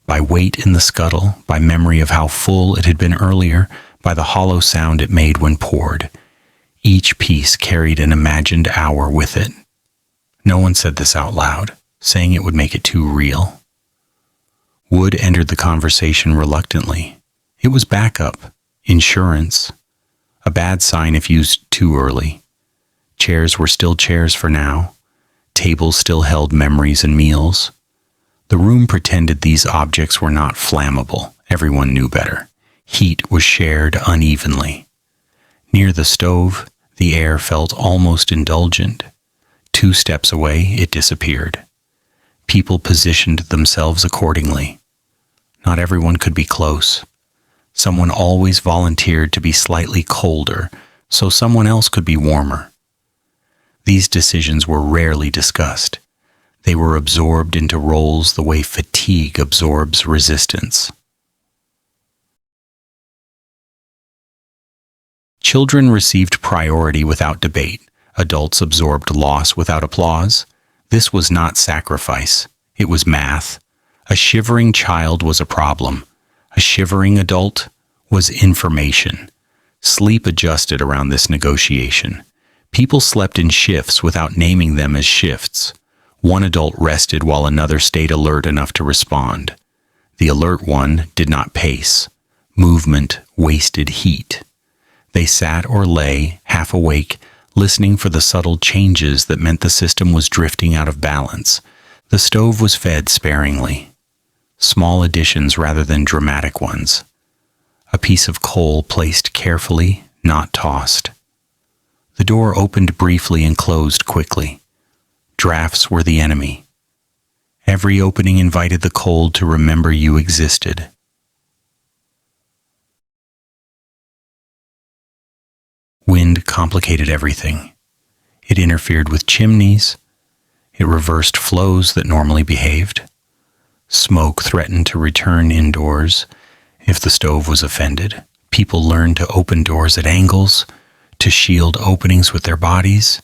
by weight in the scuttle, by memory of how full it had been earlier, by the hollow sound it made when poured. Each piece carried an imagined hour with it. No one said this out loud, saying it would make it too real. Wood entered the conversation reluctantly. It was backup, insurance, a bad sign if used too early. Chairs were still chairs for now. Tables still held memories and meals. The room pretended these objects were not flammable. Everyone knew better. Heat was shared unevenly. Near the stove, the air felt almost indulgent. 2 steps away, it disappeared. People positioned themselves accordingly. Not everyone could be close. Someone always volunteered to be slightly colder, so someone else could be warmer. These decisions were rarely discussed. They were absorbed into roles the way fatigue absorbs resistance. Children received priority without debate. Adults absorbed loss without applause. This was not sacrifice. It was math. A shivering child was a problem. A shivering adult was information. Sleep adjusted around this negotiation. People slept in shifts without naming them as shifts. One adult rested while another stayed alert enough to respond. The alert one did not pace. Movement wasted heat. They sat or lay, half awake, listening for the subtle changes that meant the system was drifting out of balance. The stove was fed sparingly. Small additions rather than dramatic ones. A piece of coal placed carefully, not tossed. The door opened briefly and closed quickly. Drafts were the enemy. Every opening invited the cold to remember you existed. Wind complicated everything. It interfered with chimneys. It reversed flows that normally behaved. Smoke threatened to return indoors if the stove was offended. People learned to open doors at angles, to shield openings with their bodies,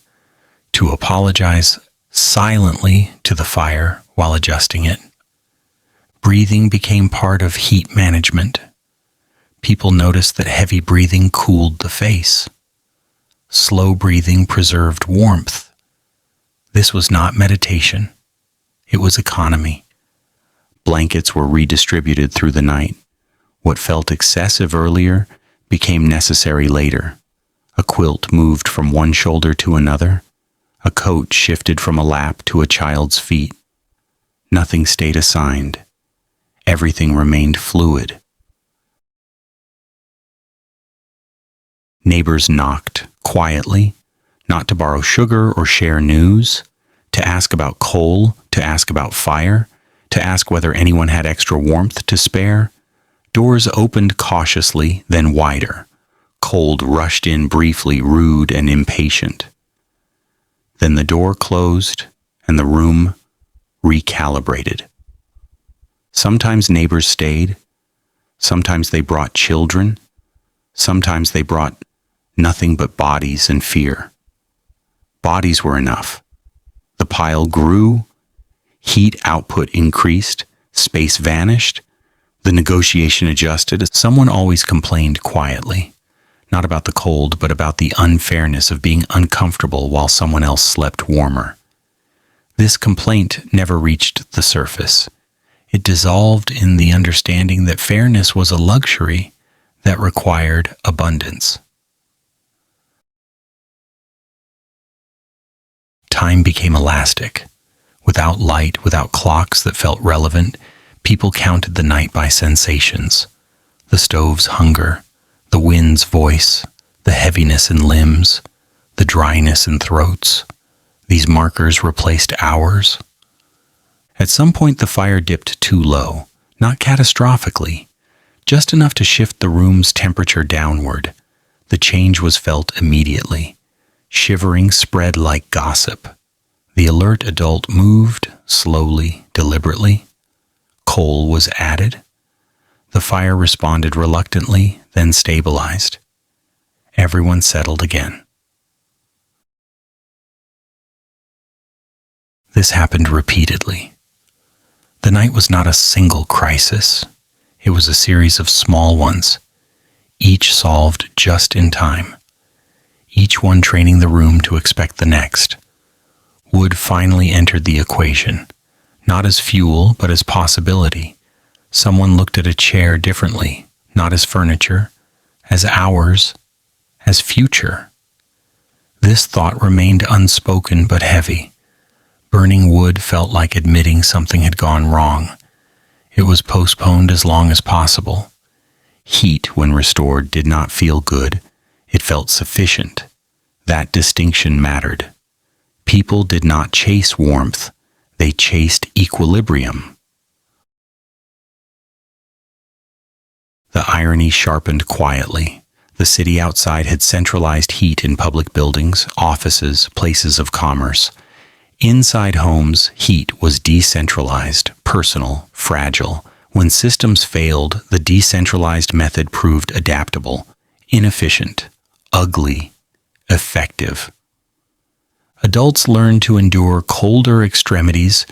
to apologize silently to the fire while adjusting it. Breathing became part of heat management. People noticed that heavy breathing cooled the face. Slow breathing preserved warmth. This was not meditation. It was economy. Blankets were redistributed through the night. What felt excessive earlier became necessary later. A quilt moved from one shoulder to another. A coat shifted from a lap to a child's feet. Nothing stayed assigned. Everything remained fluid. Neighbors knocked, quietly, not to borrow sugar or share news, to ask about coal, to ask about fire, to ask whether anyone had extra warmth to spare. Doors opened cautiously, then wider. Cold rushed in briefly, rude and impatient. Then the door closed, and the room recalibrated. Sometimes neighbors stayed. Sometimes they brought children. Sometimes they brought nothing but bodies and fear. Bodies were enough. The pile grew. Heat output increased. Space vanished. The negotiation adjusted. Someone always complained quietly, not about the cold, but about the unfairness of being uncomfortable while someone else slept warmer. This complaint never reached the surface. It dissolved in the understanding that fairness was a luxury that required abundance. Time became elastic. Without light, without clocks that felt relevant, people counted the night by sensations. The stove's hunger, the wind's voice, the heaviness in limbs, the dryness in throats. These markers replaced hours. At some point the fire dipped too low, not catastrophically, just enough to shift the room's temperature downward. The change was felt immediately. Shivering spread like gossip. The alert adult moved, slowly, deliberately. Coal was added. The fire responded reluctantly, then stabilized. Everyone settled again. This happened repeatedly. The night was not a single crisis. It was a series of small ones, each solved just in time, each one training the room to expect the next. Wood finally entered the equation, not as fuel, but as possibility. Someone looked at a chair differently, not as furniture, as hours, as future. This thought remained unspoken but heavy. Burning wood felt like admitting something had gone wrong. It was postponed as long as possible. Heat, when restored, did not feel good. It felt sufficient. That distinction mattered. People did not chase warmth. They chased equilibrium. The irony sharpened quietly. The city outside had centralized heat in public buildings, offices, places of commerce. Inside homes, heat was decentralized, personal, fragile. When systems failed, the decentralized method proved adaptable, inefficient, ugly, effective. Adults learned to endure colder extremities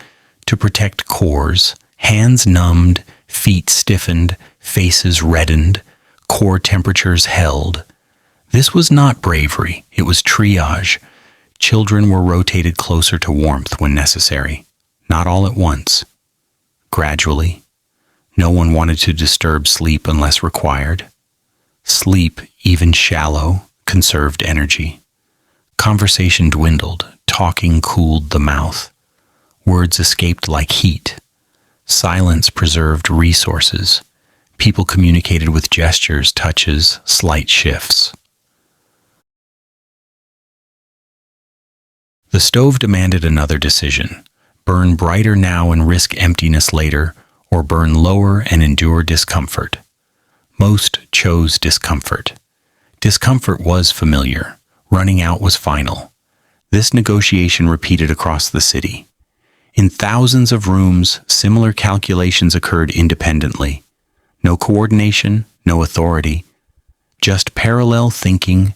to protect cores, hands numbed, feet stiffened, faces reddened, core temperatures held. This was not bravery, it was triage. Children were rotated closer to warmth when necessary, not all at once. Gradually, no one wanted to disturb sleep unless required. Sleep, even shallow, conserved energy. Conversation dwindled, talking cooled the mouth. Words escaped like heat. Silence preserved resources. People communicated with gestures, touches, slight shifts. The stove demanded another decision: burn brighter now and risk emptiness later, or burn lower and endure discomfort. Most chose discomfort. Discomfort was familiar. Running out was final. This negotiation repeated across the city. In thousands of rooms, similar calculations occurred independently. No coordination, no authority, just parallel thinking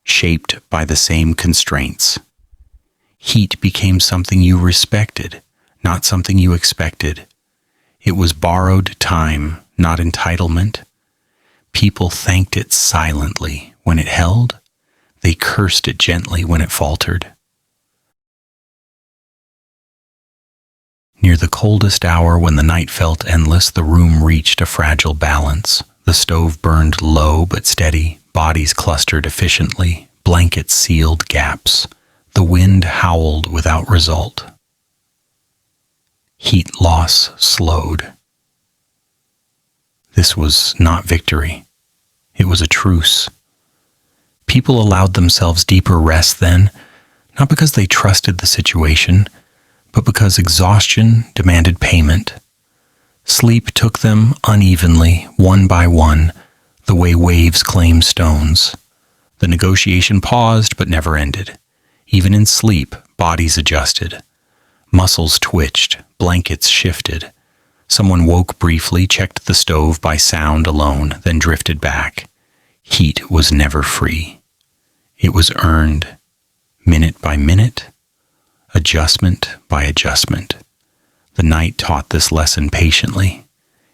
shaped by the same constraints. Heat became something you respected, not something you expected. It was borrowed time, not entitlement. People thanked it silently when it held. They cursed it gently when it faltered. Near the coldest hour, when the night felt endless, the room reached a fragile balance. The stove burned low but steady, bodies clustered efficiently, blankets sealed gaps. The wind howled without result. Heat loss slowed. This was not victory. It was a truce. People allowed themselves deeper rest then, not because they trusted the situation, but because exhaustion demanded payment. Sleep took them unevenly, one by one, the way waves claim stones. The negotiation paused but never ended. Even in sleep, bodies adjusted. Muscles twitched, blankets shifted. Someone woke briefly, checked the stove by sound alone, then drifted back. Heat was never free. It was earned, minute by minute, adjustment by adjustment. The night taught this lesson patiently.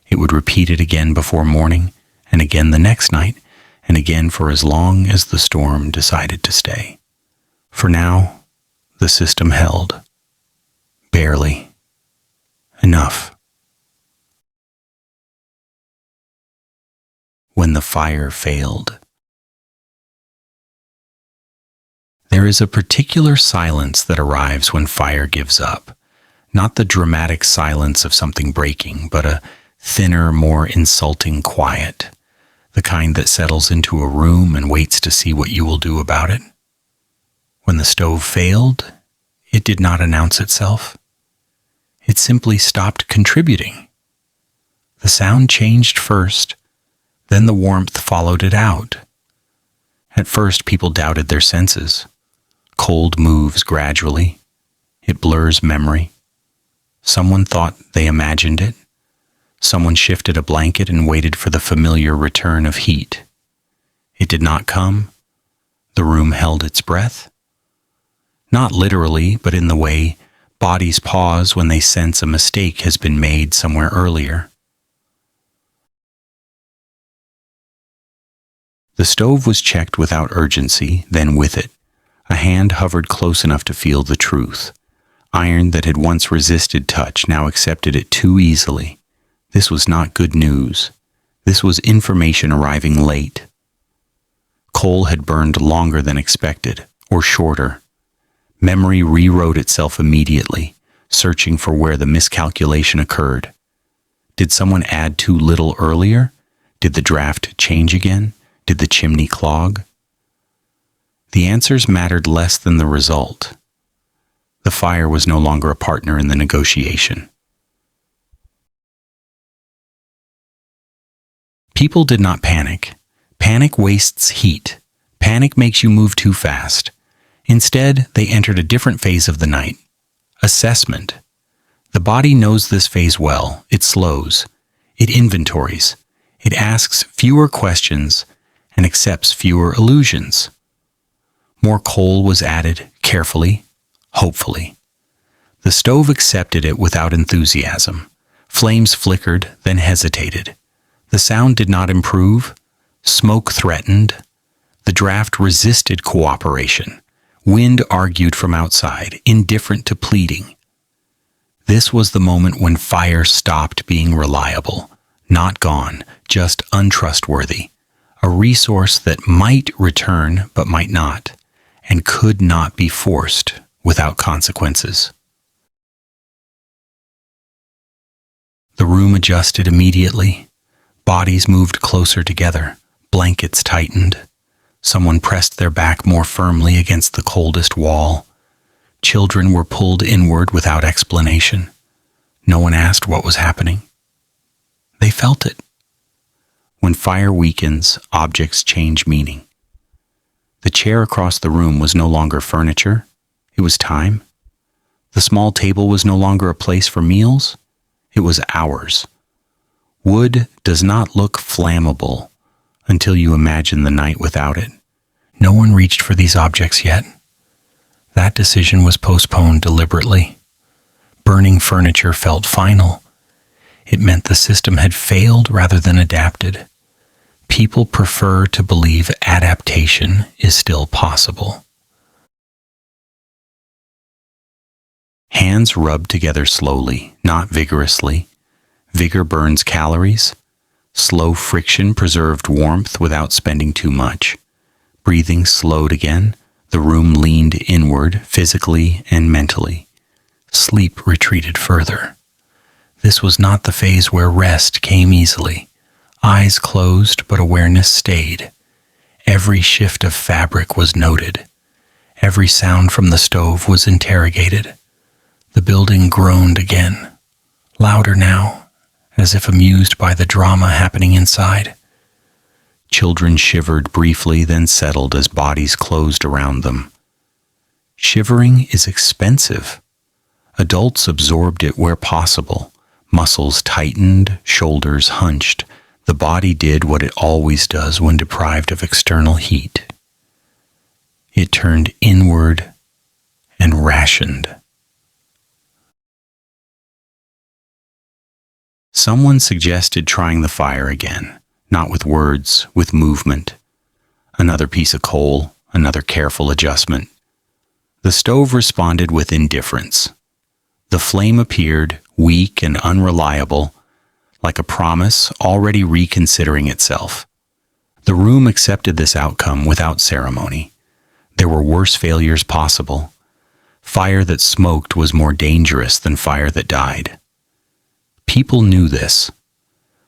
It would repeat it again before morning, and again the next night, and again for as long as the storm decided to stay. For now, the system held. Barely. Enough. When the fire failed. There is a particular silence that arrives when fire gives up. Not the dramatic silence of something breaking, but a thinner, more insulting quiet. The kind that settles into a room and waits to see what you will do about it. When the stove failed, it did not announce itself. It simply stopped contributing. The sound changed first, then the warmth followed it out. At first, people doubted their senses. Cold moves gradually. It blurs memory. Someone thought they imagined it. Someone shifted a blanket and waited for the familiar return of heat. It did not come. The room held its breath. Not literally, but in the way bodies pause when they sense a mistake has been made somewhere earlier. The stove was checked without urgency, then with it. A hand hovered close enough to feel the truth. Iron that had once resisted touch now accepted it too easily. This was not good news. This was information arriving late. Coal had burned longer than expected, or shorter. Memory rewrote itself immediately, searching for where the miscalculation occurred. Did someone add too little earlier? Did the draft change again? Did the chimney clog? The answers mattered less than the result. The fire was no longer a partner in the negotiation. People did not panic. Panic wastes heat. Panic makes you move too fast. Instead, they entered a different phase of the night. Assessment. The body knows this phase well. It slows. It inventories. It asks fewer questions and accepts fewer illusions. More coal was added, carefully, hopefully. The stove accepted it without enthusiasm. Flames flickered, then hesitated. The sound did not improve. Smoke threatened. The draft resisted cooperation. Wind argued from outside, indifferent to pleading. This was the moment when fire stopped being reliable, not gone, just untrustworthy. A resource that might return but might not, and could not be forced without consequences. The room adjusted immediately. Bodies moved closer together. Blankets tightened. Someone pressed their back more firmly against the coldest wall. Children were pulled inward without explanation. No one asked what was happening. They felt it. When fire weakens, objects change meaning. The chair across the room was no longer furniture. It was time. The small table was no longer a place for meals. It was hours. Wood does not look flammable until you imagine the night without it. No one reached for these objects yet. That decision was postponed deliberately. Burning furniture felt final. It meant the system had failed rather than adapted. People prefer to believe adaptation is still possible. Hands rubbed together slowly, not vigorously. Vigor burns calories. Slow friction preserved warmth without spending too much. Breathing slowed again. The room leaned inward, physically and mentally. Sleep retreated further. This was not the phase where rest came easily. Eyes closed, but awareness stayed. Every shift of fabric was noted. Every sound from the stove was interrogated. The building groaned again, louder now, as if amused by the drama happening inside. Children shivered briefly, then settled as bodies closed around them. Shivering is expensive. Adults absorbed it where possible. Muscles tightened, shoulders hunched. The body did what it always does when deprived of external heat. It turned inward and rationed. Someone suggested trying the fire again, not with words, with movement. Another piece of coal, another careful adjustment. The stove responded with indifference. The flame appeared, weak and unreliable, like a promise already reconsidering itself. The room accepted this outcome without ceremony. There were worse failures possible. Fire that smoked was more dangerous than fire that died. People knew this.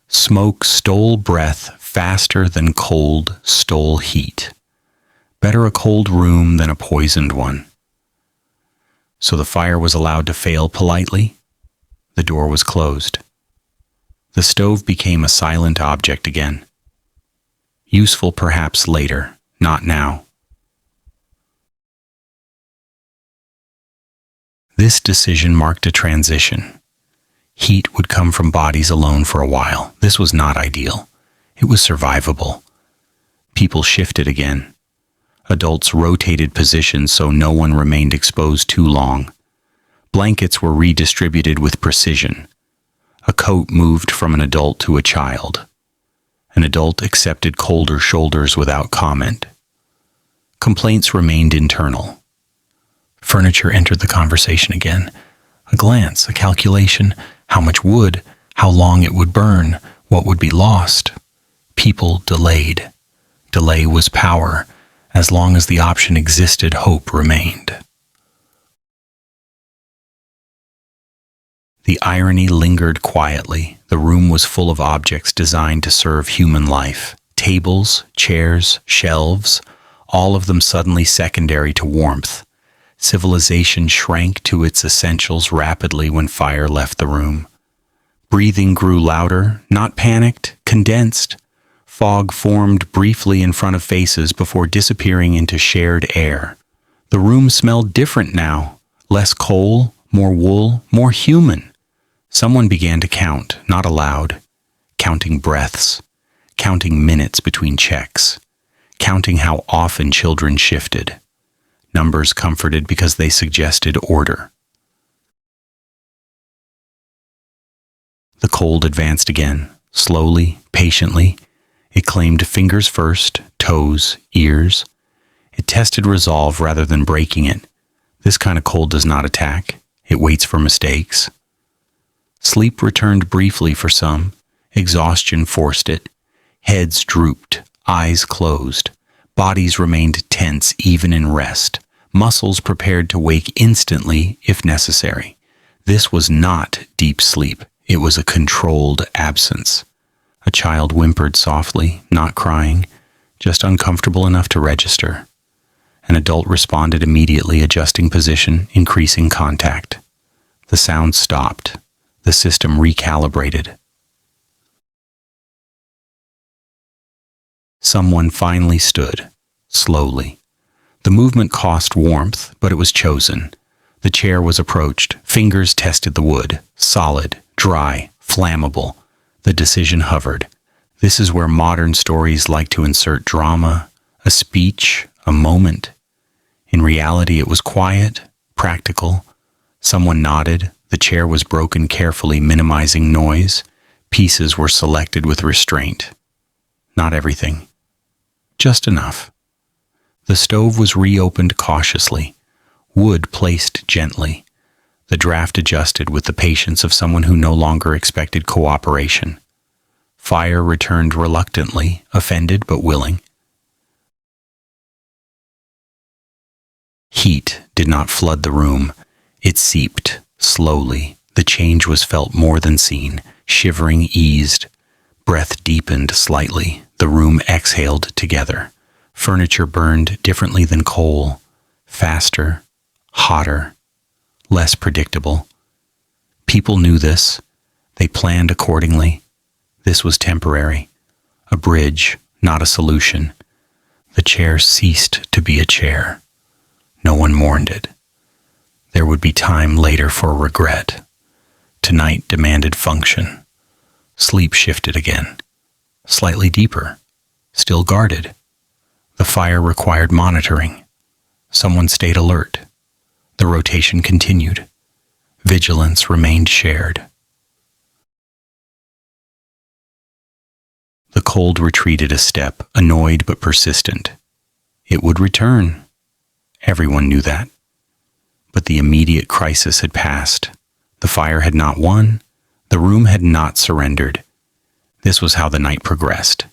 Smoke stole breath faster than cold stole heat. Better a cold room than a poisoned one. So the fire was allowed to fail politely. The door was closed. The stove became a silent object again. Useful perhaps later, Not now. This decision marked a transition. Heat would come from bodies alone for a while. This was not ideal. It was survivable. People shifted again. Adults rotated positions so no one remained exposed too long. Blankets were redistributed with precision. A coat moved from an adult to a child. An adult accepted colder shoulders without comment. Complaints remained internal. Furniture entered the conversation again. A glance, a calculation, how much wood, how long it would burn, what would be lost. People delayed. Delay was power. As long as the option existed, hope remained. The irony lingered quietly. The room was full of objects designed to serve human life. Tables, chairs, shelves, all of them suddenly secondary to warmth. Civilization shrank to its essentials rapidly when fire left the room. Breathing grew louder, not panicked, condensed. Fog formed briefly in front of faces before disappearing into shared air. The room smelled different now. Less coal, more wool, more human. Someone began to count, not aloud. Counting breaths. Counting minutes between checks. Counting how often children shifted. Numbers comforted because they suggested order. The cold advanced again, slowly, patiently. It claimed fingers first, toes, ears. It tested resolve rather than breaking it. This kind of cold does not attack. It waits for mistakes. Sleep returned briefly for some. Exhaustion forced it. Heads drooped, eyes closed. Bodies remained tense even in rest. Muscles prepared to wake instantly if necessary. This was not deep sleep. It was a controlled absence. A child whimpered softly, not crying, just uncomfortable enough to register. An adult responded immediately, adjusting position, increasing contact. The sound stopped. The system recalibrated. Someone finally stood, slowly. The movement cost warmth, but it was chosen. The chair was approached. Fingers tested the wood. Solid, dry, flammable. The decision hovered. This is where modern stories like to insert drama, a speech, a moment. In reality, it was quiet, practical. Someone nodded. The chair was broken carefully, minimizing noise. Pieces were selected with restraint. Not everything. Just enough. The stove was reopened cautiously. Wood placed gently. The draft adjusted with the patience of someone who no longer expected cooperation. Fire returned reluctantly, offended but willing. Heat did not flood the room. It seeped, slowly. The change was felt more than seen. Shivering eased. Breath deepened slightly. The room exhaled together. Furniture burned differently than coal. Faster, hotter, less predictable. People knew this. They planned accordingly. This was temporary. A bridge, not a solution. The chair ceased to be a chair. No one mourned it. There would be time later for regret. Tonight demanded function. Sleep shifted again. Slightly deeper. Still guarded. The fire required monitoring. Someone stayed alert. The rotation continued. Vigilance remained shared. The cold retreated a step, annoyed but persistent. It would return. Everyone knew that. But the immediate crisis had passed. The fire had not won. The room had not surrendered. This was how the night progressed.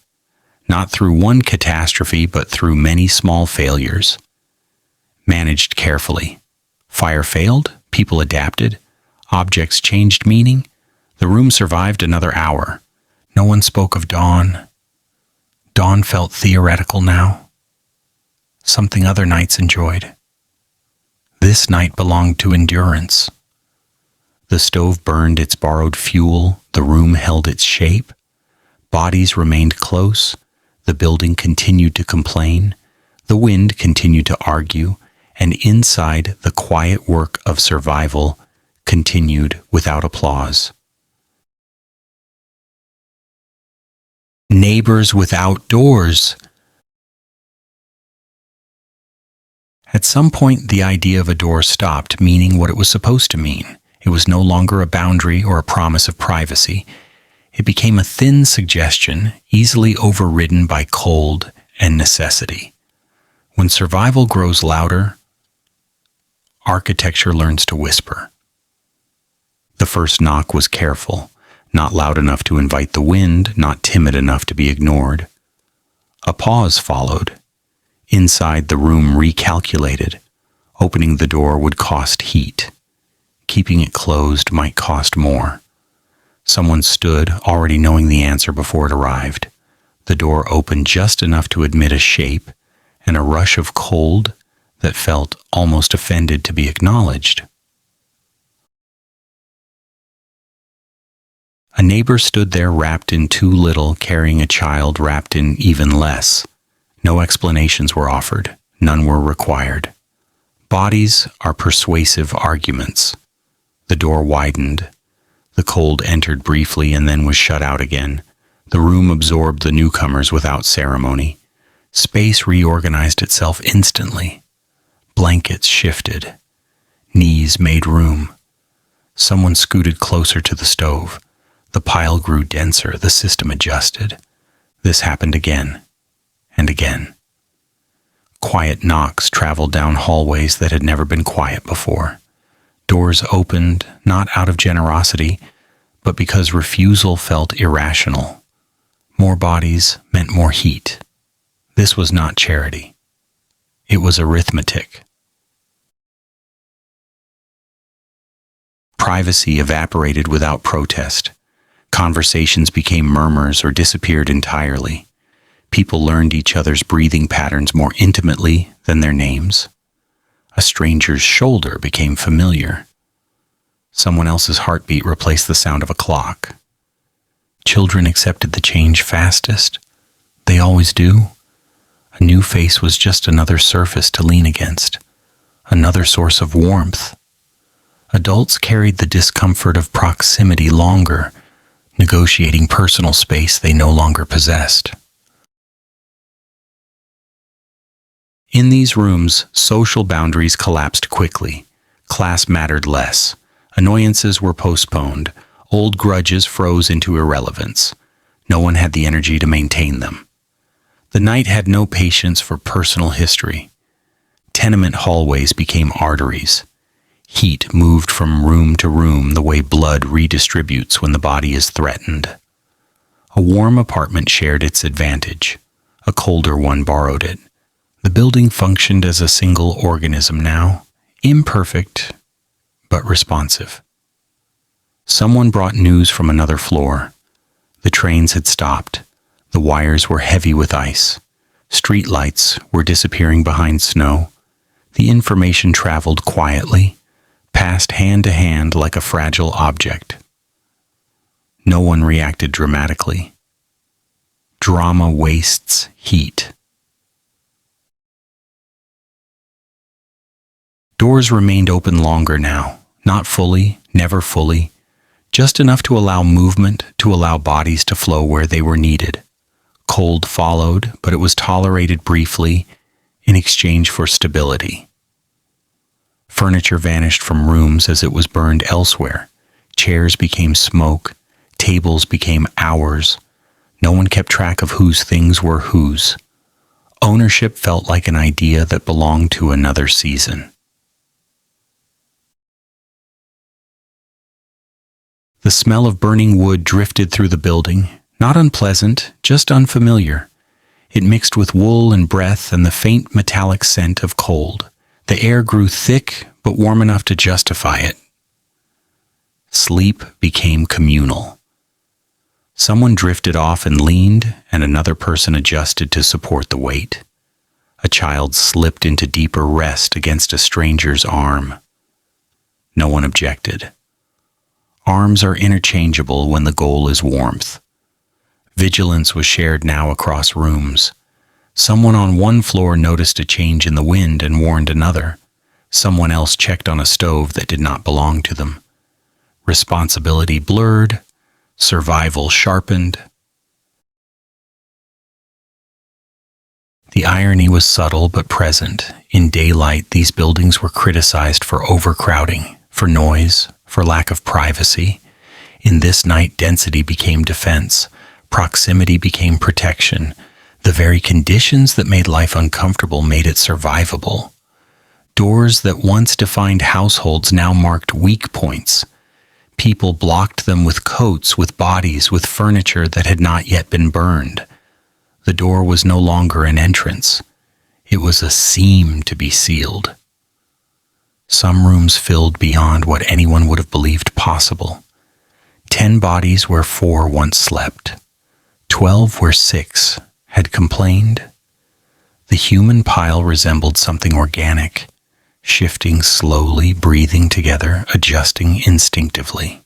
Not through one catastrophe, but through many small failures. Managed carefully. Fire failed, people adapted, objects changed meaning. The room survived another hour. No one spoke of dawn. Dawn felt theoretical now. Something other nights enjoyed. This night belonged to endurance. The stove burned its borrowed fuel. The room held its shape. Bodies remained close. The building continued to complain. The wind continued to argue, and inside the quiet work of survival continued without applause. Neighbors without doors. At some point, the idea of a door stopped meaning what it was supposed to mean. It was no longer a boundary or a promise of privacy. It became a thin suggestion, easily overridden by cold and necessity. When survival grows louder, architecture learns to whisper. The first knock was careful, not loud enough to invite the wind, not timid enough to be ignored. A pause followed. Inside, the room recalculated. Opening the door would cost heat. Keeping it closed might cost more. Someone stood, already knowing the answer before it arrived. The door opened just enough to admit a shape and a rush of cold that felt almost offended to be acknowledged. A neighbor stood there wrapped in too little, carrying a child wrapped in even less. No explanations were offered. None were required. Bodies are persuasive arguments. The door widened. The cold entered briefly and then was shut out again. The room absorbed the newcomers without ceremony. Space reorganized itself instantly. Blankets shifted. Knees made room. Someone scooted closer to the stove. The pile grew denser. The system adjusted. This happened again and again. Quiet knocks traveled down hallways that had never been quiet before. Doors opened, not out of generosity, but because refusal felt irrational. More bodies meant more heat. This was not charity. It was arithmetic. Privacy evaporated without protest. Conversations became murmurs or disappeared entirely. People learned each other's breathing patterns more intimately than their names. A stranger's shoulder became familiar. Someone else's heartbeat replaced the sound of a clock. Children accepted the change fastest. They always do. A new face was just another surface to lean against, another source of warmth. Adults carried the discomfort of proximity longer, negotiating personal space they no longer possessed. In these rooms, social boundaries collapsed quickly. Class mattered less. Annoyances were postponed. Old grudges froze into irrelevance. No one had the energy to maintain them. The night had no patience for personal history. Tenement hallways became arteries. Heat moved from room to room the way blood redistributes when the body is threatened. A warm apartment shared its advantage. A colder one borrowed it. The building functioned as a single organism now, imperfect, but responsive. Someone brought news from another floor. The trains had stopped. The wires were heavy with ice. Street lights were disappearing behind snow. The information traveled quietly, passed hand to hand like a fragile object. No one reacted dramatically. Drama wastes heat. Doors remained open longer now, not fully, never fully, just enough to allow movement, to allow bodies to flow where they were needed. Cold followed, but it was tolerated briefly in exchange for stability. Furniture vanished from rooms as it was burned elsewhere. Chairs became smoke, tables became ours. No one kept track of whose things were whose. Ownership felt like an idea that belonged to another season. The smell of burning wood drifted through the building, not unpleasant, just unfamiliar. It mixed with wool and breath and the faint metallic scent of cold. The air grew thick, but warm enough to justify it. Sleep became communal. Someone drifted off and leaned, and another person adjusted to support the weight. A child slipped into deeper rest against a stranger's arm. No one objected. Arms are interchangeable when the goal is warmth. Vigilance was shared now across rooms. Someone on one floor noticed a change in the wind and warned another. Someone else checked on a stove that did not belong to them. Responsibility blurred, survival sharpened. The irony was subtle but present. In daylight, these buildings were criticized for overcrowding, for noise, for lack of privacy. In this night, density became defense. Proximity became protection. The very conditions that made life uncomfortable made it survivable. Doors that once defined households now marked weak points. People blocked them with coats, with bodies, with furniture that had not yet been burned. The door was no longer an entrance. It was a seam to be sealed. Some rooms filled beyond what anyone would have believed possible. 10 bodies where 4 once slept. 12 where 6 had complained. The human pile resembled something organic, shifting slowly, breathing together, adjusting instinctively.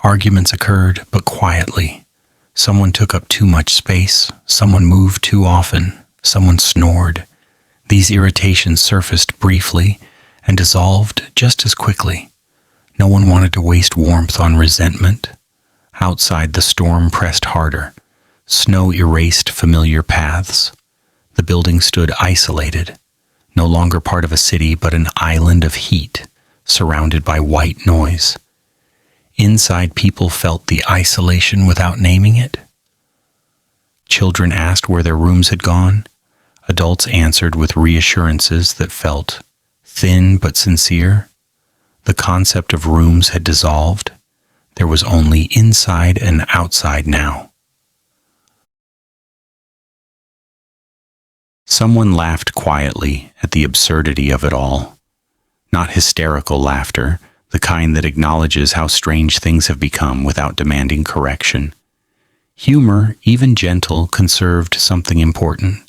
Arguments occurred, but quietly. Someone took up too much space, someone moved too often, someone snored. These irritations surfaced briefly and dissolved just as quickly. No one wanted to waste warmth on resentment. Outside, the storm pressed harder. Snow erased familiar paths. The building stood isolated, no longer part of a city but an island of heat, surrounded by white noise. Inside, people felt the isolation without naming it. Children asked where their rooms had gone. Adults answered with reassurances that felt thin but sincere. The concept of rooms had dissolved. There was only inside and outside now. Someone laughed quietly at the absurdity of it all. Not hysterical laughter, the kind that acknowledges how strange things have become without demanding correction. Humor, even gentle, conserved something important.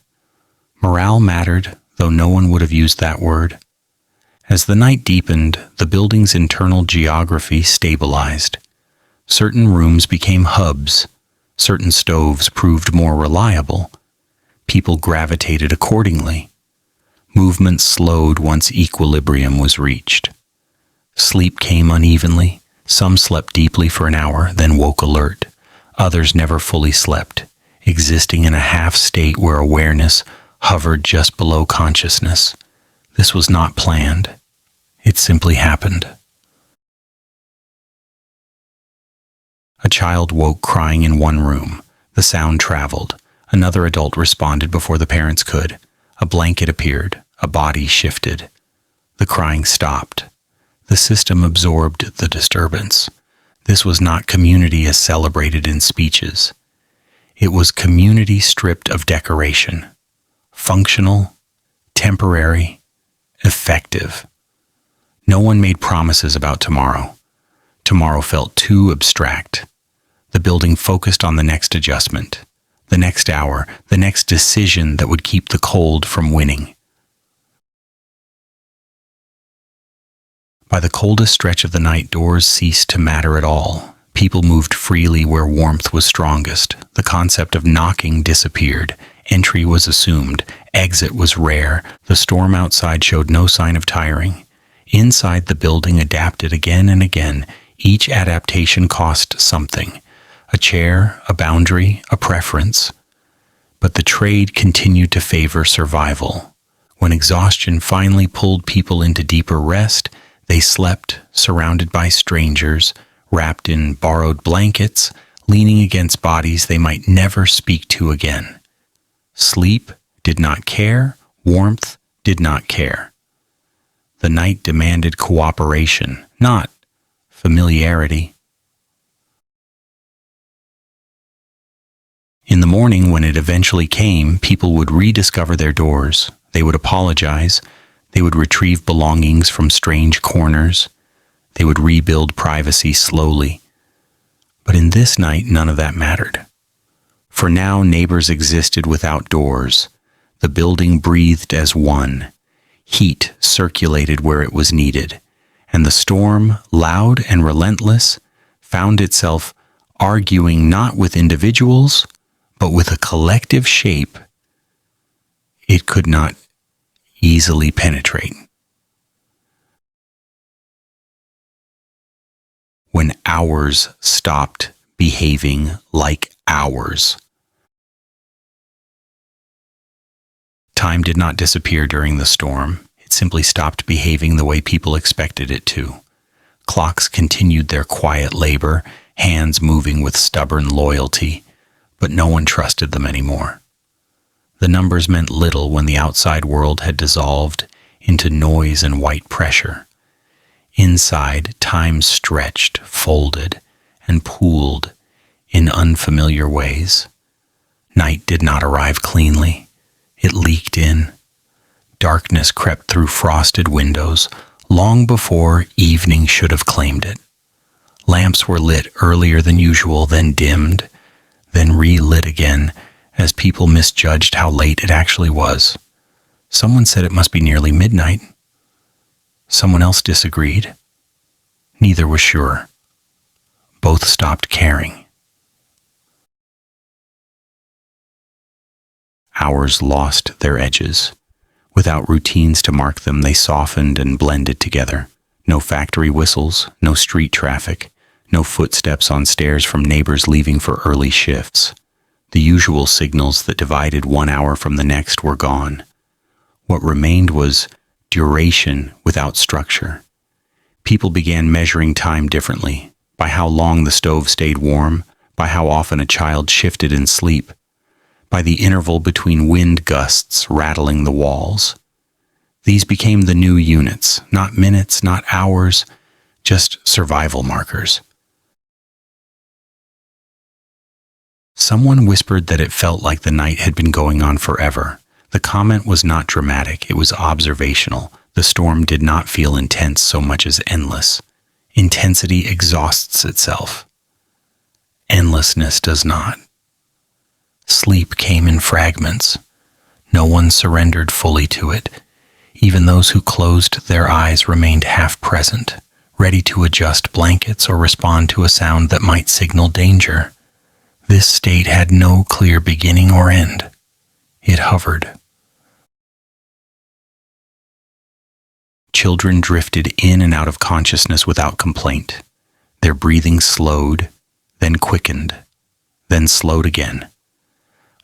Morale mattered, though no one would have used that word. As the night deepened, the building's internal geography stabilized. Certain rooms became hubs. Certain stoves proved more reliable. People gravitated accordingly. Movement slowed once equilibrium was reached. Sleep came unevenly. Some slept deeply for an hour, then woke alert. Others never fully slept, existing in a half state where awareness hovered just below consciousness. This was not planned. It simply happened. A child woke crying in one room. The sound traveled. Another adult responded before the parents could. A blanket appeared. A body shifted. The crying stopped. The system absorbed the disturbance. This was not community as celebrated in speeches. It was community stripped of decoration. Functional, temporary, effective. No one made promises about tomorrow. Tomorrow felt too abstract. The building focused on the next adjustment, the next hour, the next decision that would keep the cold from winning. By the coldest stretch of the night, doors ceased to matter at all. People moved freely where warmth was strongest. The concept of knocking disappeared. Entry was assumed. Exit was rare. The storm outside showed no sign of tiring. Inside, the building adapted again and again. Each adaptation cost something. A chair, a boundary, a preference. But the trade continued to favor survival. When exhaustion finally pulled people into deeper rest, they slept, surrounded by strangers, wrapped in borrowed blankets, leaning against bodies they might never speak to again. Sleep did not care, warmth did not care. The night demanded cooperation, not familiarity. In the morning, when it eventually came, people would rediscover their doors. They would apologize. They would retrieve belongings from strange corners. They would rebuild privacy slowly. But in this night, none of that mattered. For now, neighbors existed without doors. The building breathed as one. Heat circulated where it was needed. And the storm, loud and relentless, found itself arguing not with individuals, but with a collective shape it could not easily penetrate. When hours stopped behaving like hours. Time did not disappear during the storm. It simply stopped behaving the way people expected it to. Clocks continued their quiet labor, hands moving with stubborn loyalty, but no one trusted them anymore. The numbers meant little when the outside world had dissolved into noise and white pressure. Inside, time stretched, folded, and pooled in unfamiliar ways. Night did not arrive cleanly. It leaked in. Darkness crept through frosted windows long before evening should have claimed it. Lamps were lit earlier than usual, then dimmed, then relit again as people misjudged how late it actually was. Someone said it must be nearly midnight. Someone else disagreed. Neither was sure. Both stopped caring. Hours lost their edges. Without routines to mark them, they softened and blended together. No factory whistles, no street traffic, no footsteps on stairs from neighbors leaving for early shifts. The usual signals that divided 1 hour from the next were gone. What remained was duration without structure. People began measuring time differently, by how long the stove stayed warm, by how often a child shifted in sleep, by the interval between wind gusts rattling the walls. These became the new units, not minutes, not hours, just survival markers. Someone whispered that it felt like the night had been going on forever. The comment was not dramatic, it was observational. The storm did not feel intense so much as endless. Intensity exhausts itself. Endlessness does not. Sleep came in fragments. No one surrendered fully to it. Even those who closed their eyes remained half present, ready to adjust blankets or respond to a sound that might signal danger. This state had no clear beginning or end. It hovered. Children drifted in and out of consciousness without complaint. Their breathing slowed, then quickened, then slowed again.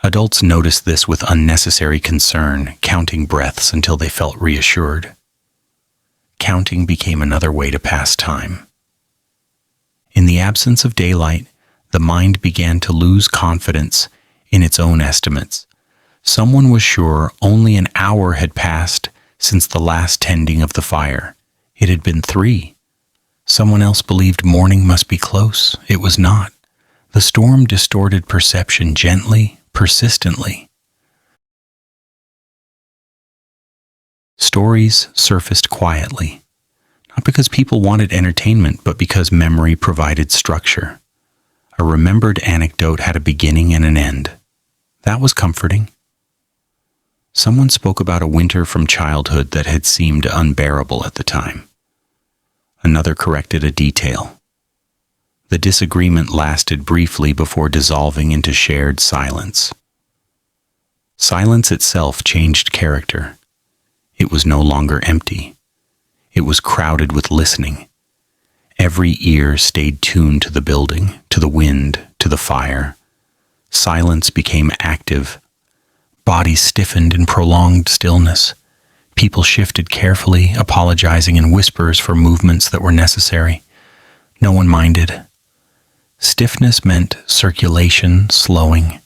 Adults noticed this with unnecessary concern, counting breaths until they felt reassured. Counting became another way to pass time. In the absence of daylight, the mind began to lose confidence in its own estimates. Someone was sure only an hour had passed since the last tending of the fire. It had been 3. Someone else believed morning must be close. It was not. The storm distorted perception gently, persistently. Stories surfaced quietly, not because people wanted entertainment, but because memory provided structure. A remembered anecdote had a beginning and an end. That was comforting. Someone spoke about a winter from childhood that had seemed unbearable at the time. Another corrected a detail. The disagreement lasted briefly before dissolving into shared silence. Silence itself changed character. It was no longer empty. It was crowded with listening. Every ear stayed tuned to the building, to the wind, to the fire. Silence became active. Bodies stiffened in prolonged stillness. People shifted carefully, apologizing in whispers for movements that were necessary. No one minded. Stiffness meant circulation slowing.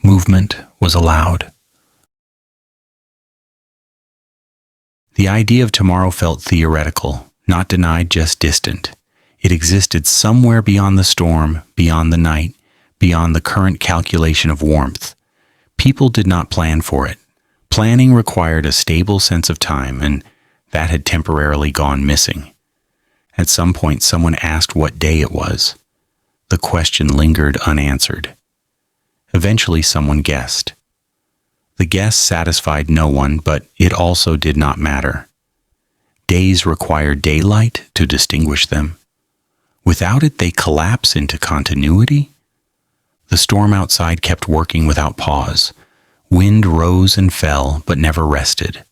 Movement was allowed. The idea of tomorrow felt theoretical, not denied, just distant. It existed somewhere beyond the storm, beyond the night, beyond the current calculation of warmth. People did not plan for it. Planning required a stable sense of time, and that had temporarily gone missing. At some point, someone asked what day it was. The question lingered unanswered. Eventually, someone guessed. The guess satisfied no one, but it also did not matter. Days required daylight to distinguish them. Without it, they collapse into continuity. The storm outside kept working without pause. Wind rose and fell, but never rested.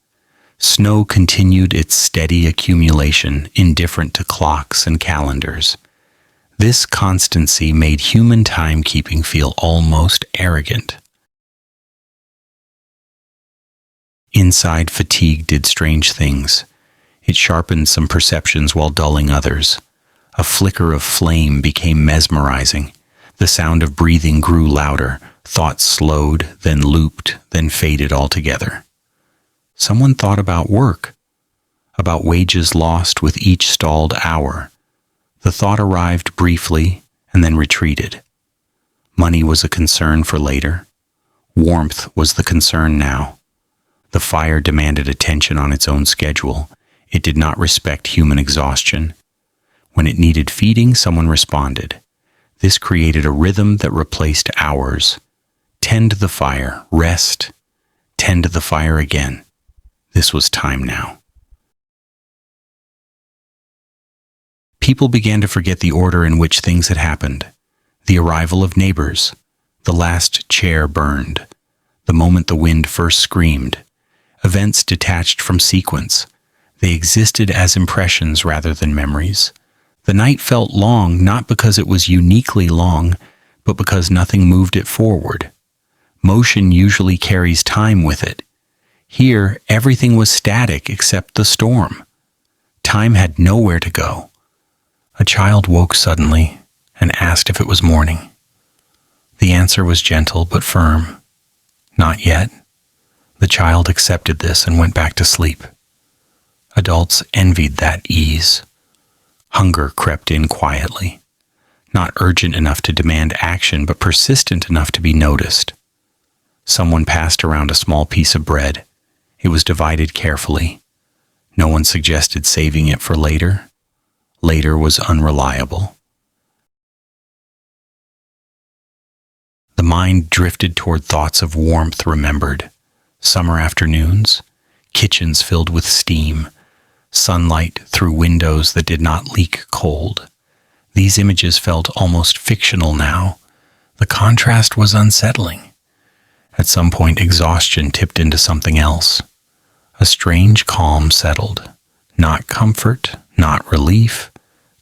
Snow continued its steady accumulation, indifferent to clocks and calendars. This constancy made human timekeeping feel almost arrogant. Inside, fatigue did strange things. It sharpened some perceptions while dulling others. A flicker of flame became mesmerizing. The sound of breathing grew louder. Thoughts slowed, then looped, then faded altogether. Someone thought about work, about wages lost with each stalled hour. The thought arrived briefly and then retreated. Money was a concern for later. Warmth was the concern now. The fire demanded attention on its own schedule. It did not respect human exhaustion. When it needed feeding, someone responded. This created a rhythm that replaced hours. Tend the fire, rest, tend the fire again. This was time now. People began to forget the order in which things had happened. The arrival of neighbors, the last chair burned, the moment the wind first screamed. Events detached from sequence. They existed as impressions rather than memories. The night felt long not because it was uniquely long, but because nothing moved it forward. Motion usually carries time with it. Here, everything was static except the storm. Time had nowhere to go. A child woke suddenly and asked if it was morning. The answer was gentle but firm. Not yet. The child accepted this and went back to sleep. Adults envied that ease. Hunger crept in quietly, not urgent enough to demand action, but persistent enough to be noticed. Someone passed around a small piece of bread. It was divided carefully. No one suggested saving it for later. Later was unreliable. The mind drifted toward thoughts of warmth remembered. Summer afternoons, kitchens filled with steam, sunlight through windows that did not leak cold. These images felt almost fictional now. The contrast was unsettling. At some point, exhaustion tipped into something else. A strange calm settled. Not comfort, not relief,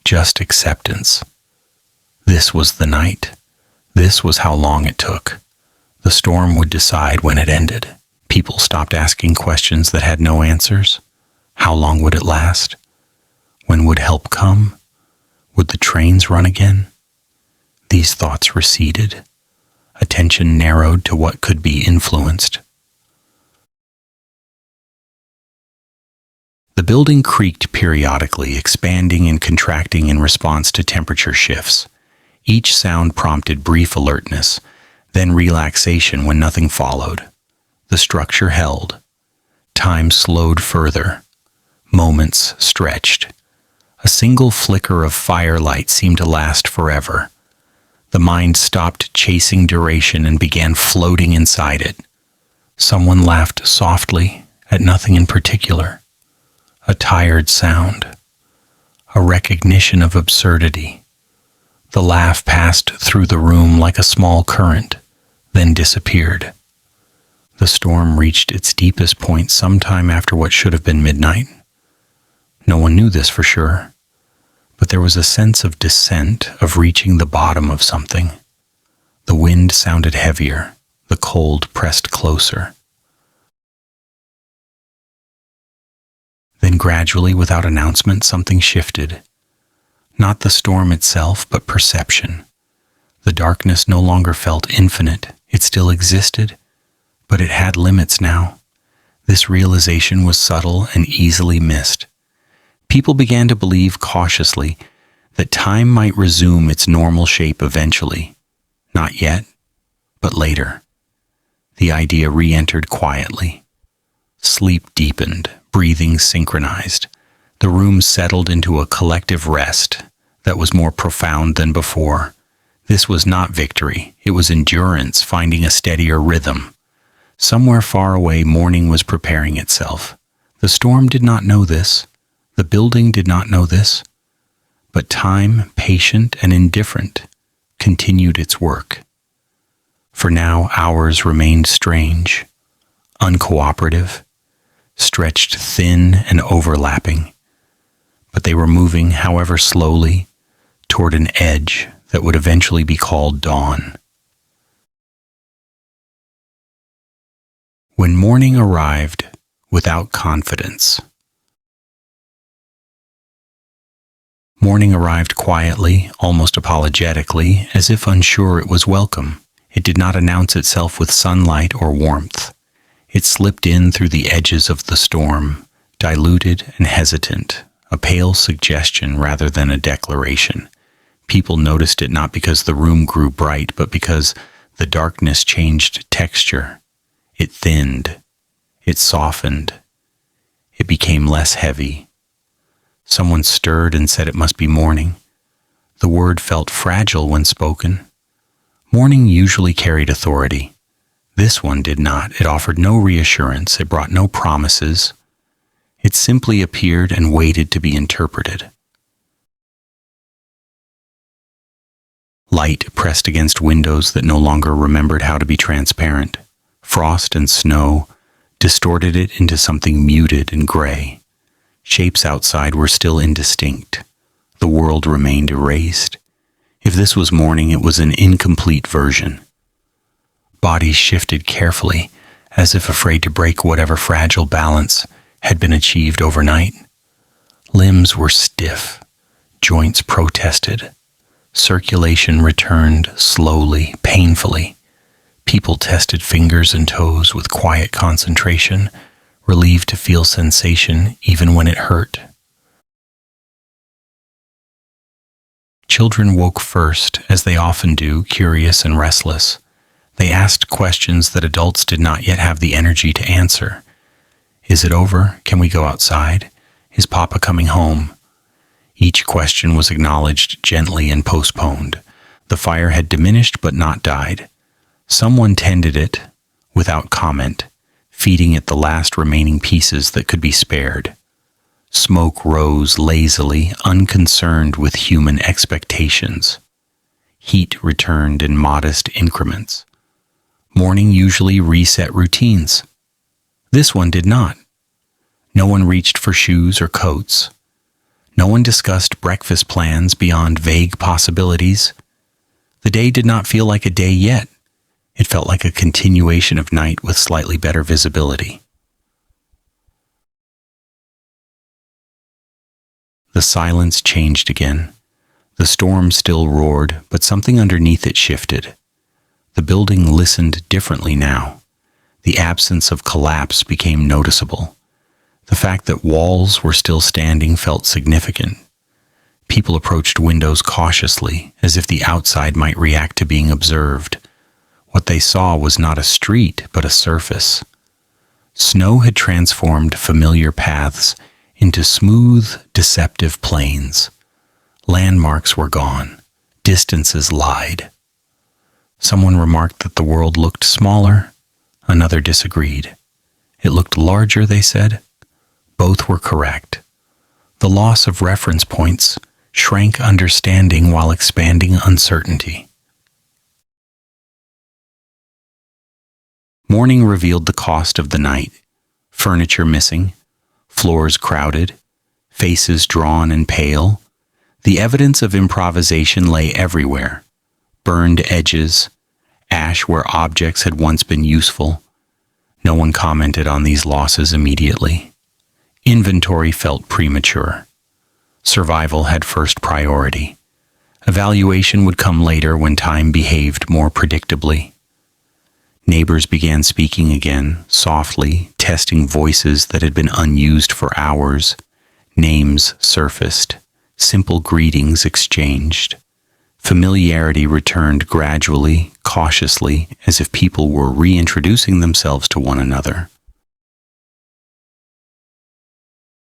just acceptance. This was the night. This was how long it took. The storm would decide when it ended. People stopped asking questions that had no answers. How long would it last? When would help come? Would the trains run again? These thoughts receded. Attention narrowed to what could be influenced. The building creaked periodically, expanding and contracting in response to temperature shifts. Each sound prompted brief alertness, then relaxation when nothing followed. The structure held. Time slowed further. Moments stretched. A single flicker of firelight seemed to last forever. The mind stopped chasing duration and began floating inside it. Someone laughed softly at nothing in particular. A tired sound. A recognition of absurdity. The laugh passed through the room like a small current, then disappeared. The storm reached its deepest point sometime after what should have been midnight. No one knew this for sure, but there was a sense of descent, of reaching the bottom of something. The wind sounded heavier, the cold pressed closer. Then gradually, without announcement, something shifted. Not the storm itself, but perception. The darkness no longer felt infinite. It still existed, but it had limits now. This realization was subtle and easily missed. People began to believe cautiously that time might resume its normal shape eventually. Not yet, but later. The idea re-entered quietly. Sleep deepened, breathing synchronized. The room settled into a collective rest that was more profound than before. This was not victory. It was endurance, finding a steadier rhythm. Somewhere far away, morning was preparing itself. The storm did not know this. The building did not know this. But time, patient and indifferent, continued its work. For now, hours remained strange, uncooperative, stretched thin and overlapping, but they were moving, however slowly, toward an edge that would eventually be called dawn. When morning arrived without confidence. Morning arrived quietly, almost apologetically, as if unsure it was welcome. It did not announce itself with sunlight or warmth. It slipped in through the edges of the storm, diluted and hesitant, a pale suggestion rather than a declaration. People noticed it not because the room grew bright, but because the darkness changed texture. It thinned. It softened. It became less heavy. Someone stirred and said it must be morning. The word felt fragile when spoken. Morning usually carried authority. This one did not. It offered no reassurance. It brought no promises. It simply appeared and waited to be interpreted. Light pressed against windows that no longer remembered how to be transparent. Frost and snow distorted it into something muted and gray. Shapes outside were still indistinct. The world remained erased. If this was morning, it was an incomplete version. Bodies shifted carefully, as if afraid to break whatever fragile balance had been achieved overnight. Limbs were stiff. Joints protested. Circulation returned slowly, painfully. People tested fingers and toes with quiet concentration, relieved to feel sensation even when it hurt. Children woke first, as they often do, curious and restless. They asked questions that adults did not yet have the energy to answer. Is it over? Can we go outside? Is Papa coming home? Each question was acknowledged gently and postponed. The fire had diminished but not died. Someone tended it without comment, feeding it the last remaining pieces that could be spared. Smoke rose lazily, unconcerned with human expectations. Heat returned in modest increments. Morning usually reset routines. This one did not. No one reached for shoes or coats. No one discussed breakfast plans beyond vague possibilities. The day did not feel like a day yet. It felt like a continuation of night with slightly better visibility. The silence changed again. The storm still roared, but something underneath it shifted. The building listened differently now. The absence of collapse became noticeable. The fact that walls were still standing felt significant. People approached windows cautiously, as if the outside might react to being observed. What they saw was not a street, but a surface. Snow had transformed familiar paths into smooth, deceptive plains. Landmarks were gone. Distances lied. Someone remarked that the world looked smaller. Another disagreed. It looked larger, they said. Both were correct. The loss of reference points shrank understanding while expanding uncertainty. Morning revealed the cost of the night. Furniture missing, floors crowded, faces drawn and pale. The evidence of improvisation lay everywhere. Burned edges, ash where objects had once been useful. No one commented on these losses immediately. Inventory felt premature. Survival had first priority. Evaluation would come later when time behaved more predictably. Neighbors began speaking again, softly, testing voices that had been unused for hours. Names surfaced. Simple greetings exchanged. Familiarity returned gradually, cautiously, as if people were reintroducing themselves to one another.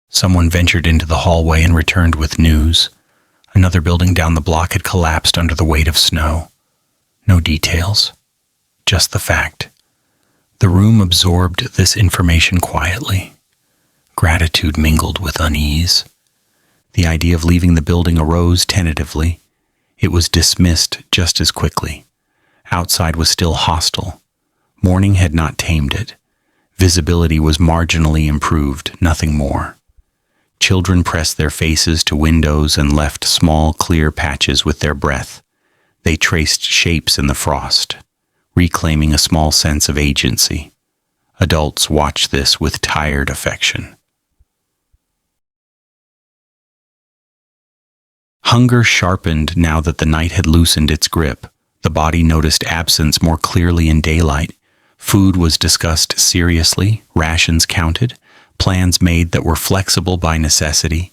Someone ventured into the hallway and returned with news. Another building down the block had collapsed under the weight of snow. No details. Just the fact. The room absorbed this information quietly. Gratitude mingled with unease. The idea of leaving the building arose tentatively. It was dismissed just as quickly. Outside was still hostile. Morning had not tamed it. Visibility was marginally improved, nothing more. Children pressed their faces to windows and left small, clear patches with their breath. They traced shapes in the frost, reclaiming a small sense of agency. Adults watched this with tired affection. Hunger sharpened now that the night had loosened its grip. The body noticed absence more clearly in daylight. Food was discussed seriously, rations counted, plans made that were flexible by necessity.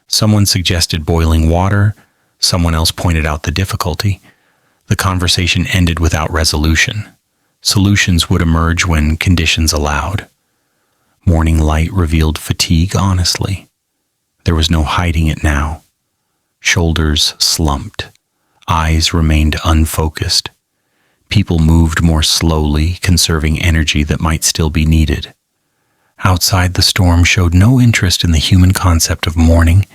Someone suggested boiling water, someone else pointed out the difficulty. The conversation ended without resolution. Solutions would emerge when conditions allowed. Morning light revealed fatigue honestly. There was no hiding it now. Shoulders slumped. Eyes remained unfocused. People moved more slowly, conserving energy that might still be needed. Outside, the storm showed no interest in the human concept of morning.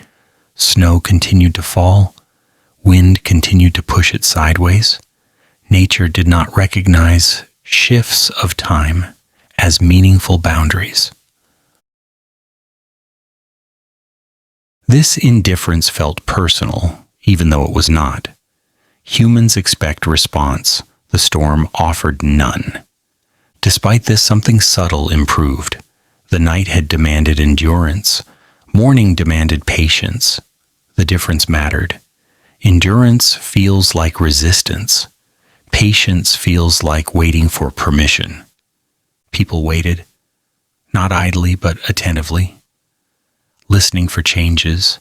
Snow continued to fall. Wind continued to push it sideways. Nature did not recognize shifts of time as meaningful boundaries. This indifference felt personal, even though it was not. Humans expect response. The storm offered none. Despite this, something subtle improved. The night had demanded endurance. Morning demanded patience. The difference mattered. Endurance feels like resistance. Patience feels like waiting for permission. People waited, not idly but attentively, listening for changes,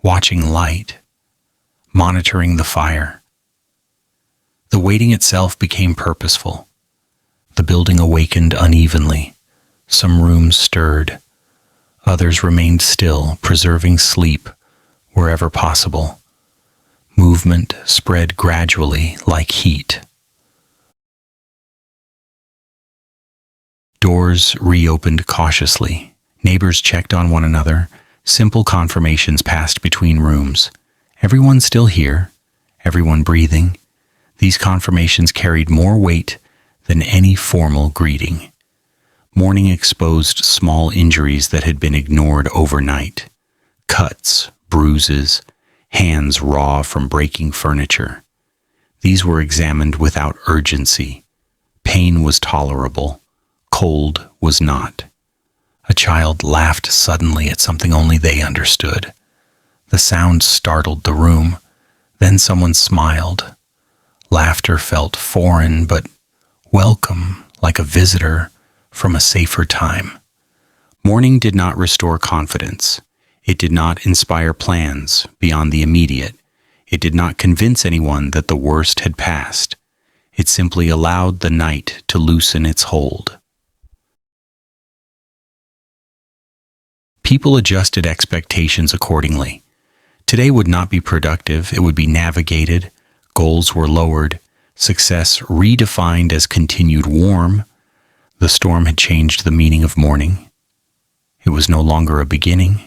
watching light, monitoring the fire. The waiting itself became purposeful. The building awakened unevenly. Some rooms stirred. Others remained still, preserving sleep wherever possible. Movement spread gradually like heat. Doors reopened cautiously. Neighbors checked on one another. Simple confirmations passed between rooms. Everyone still here. Everyone breathing. These confirmations carried more weight than any formal greeting. Morning exposed small injuries that had been ignored overnight. Cuts, bruises, hands raw from breaking furniture. These were examined without urgency. Pain was tolerable. Cold was not. A child laughed suddenly at something only they understood. The sound startled the room. Then someone smiled. Laughter felt foreign but welcome, like a visitor from a safer time. Morning did not restore confidence. It did not inspire plans beyond the immediate. It did not convince anyone that the worst had passed. It simply allowed the night to loosen its hold. People adjusted expectations accordingly. Today would not be productive, it would be navigated. Goals were lowered, success redefined as continued warm. The storm had changed the meaning of morning. It was no longer a beginning.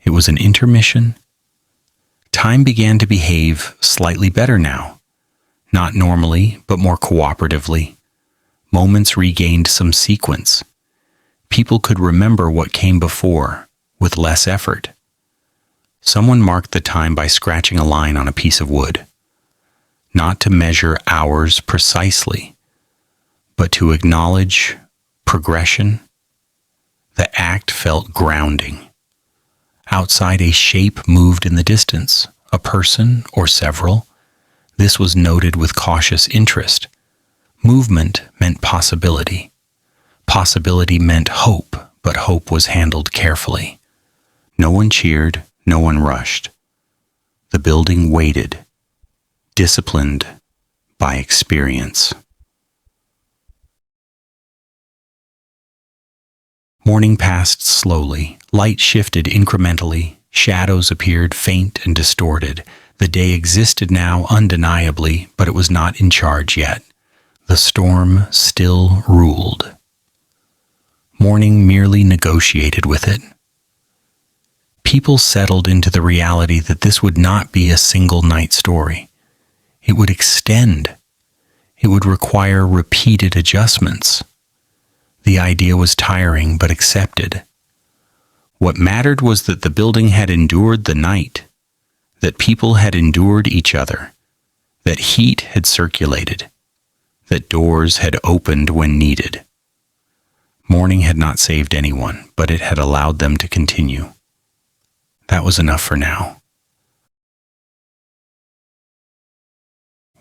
It was an intermission. Time began to behave slightly better now. Not normally, but more cooperatively. Moments regained some sequence. People could remember what came before, with less effort. Someone marked the time by scratching a line on a piece of wood. Not to measure hours precisely, but to acknowledge progression. The act felt grounding. Outside, a shape moved in the distance, a person or several. This was noted with cautious interest. Movement meant possibility. Possibility meant hope, but hope was handled carefully. No one cheered, no one rushed. The building waited, disciplined by experience. Morning passed slowly. Light shifted incrementally. Shadows appeared faint and distorted. The day existed now undeniably, but it was not in charge yet. The storm still ruled. Morning merely negotiated with it. People settled into the reality that this would not be a single night story. It would extend. It would require repeated adjustments. The idea was tiring but accepted. What mattered was that the building had endured the night, that people had endured each other, that heat had circulated, that doors had opened when needed. Morning had not saved anyone, but it had allowed them to continue. That was enough for now.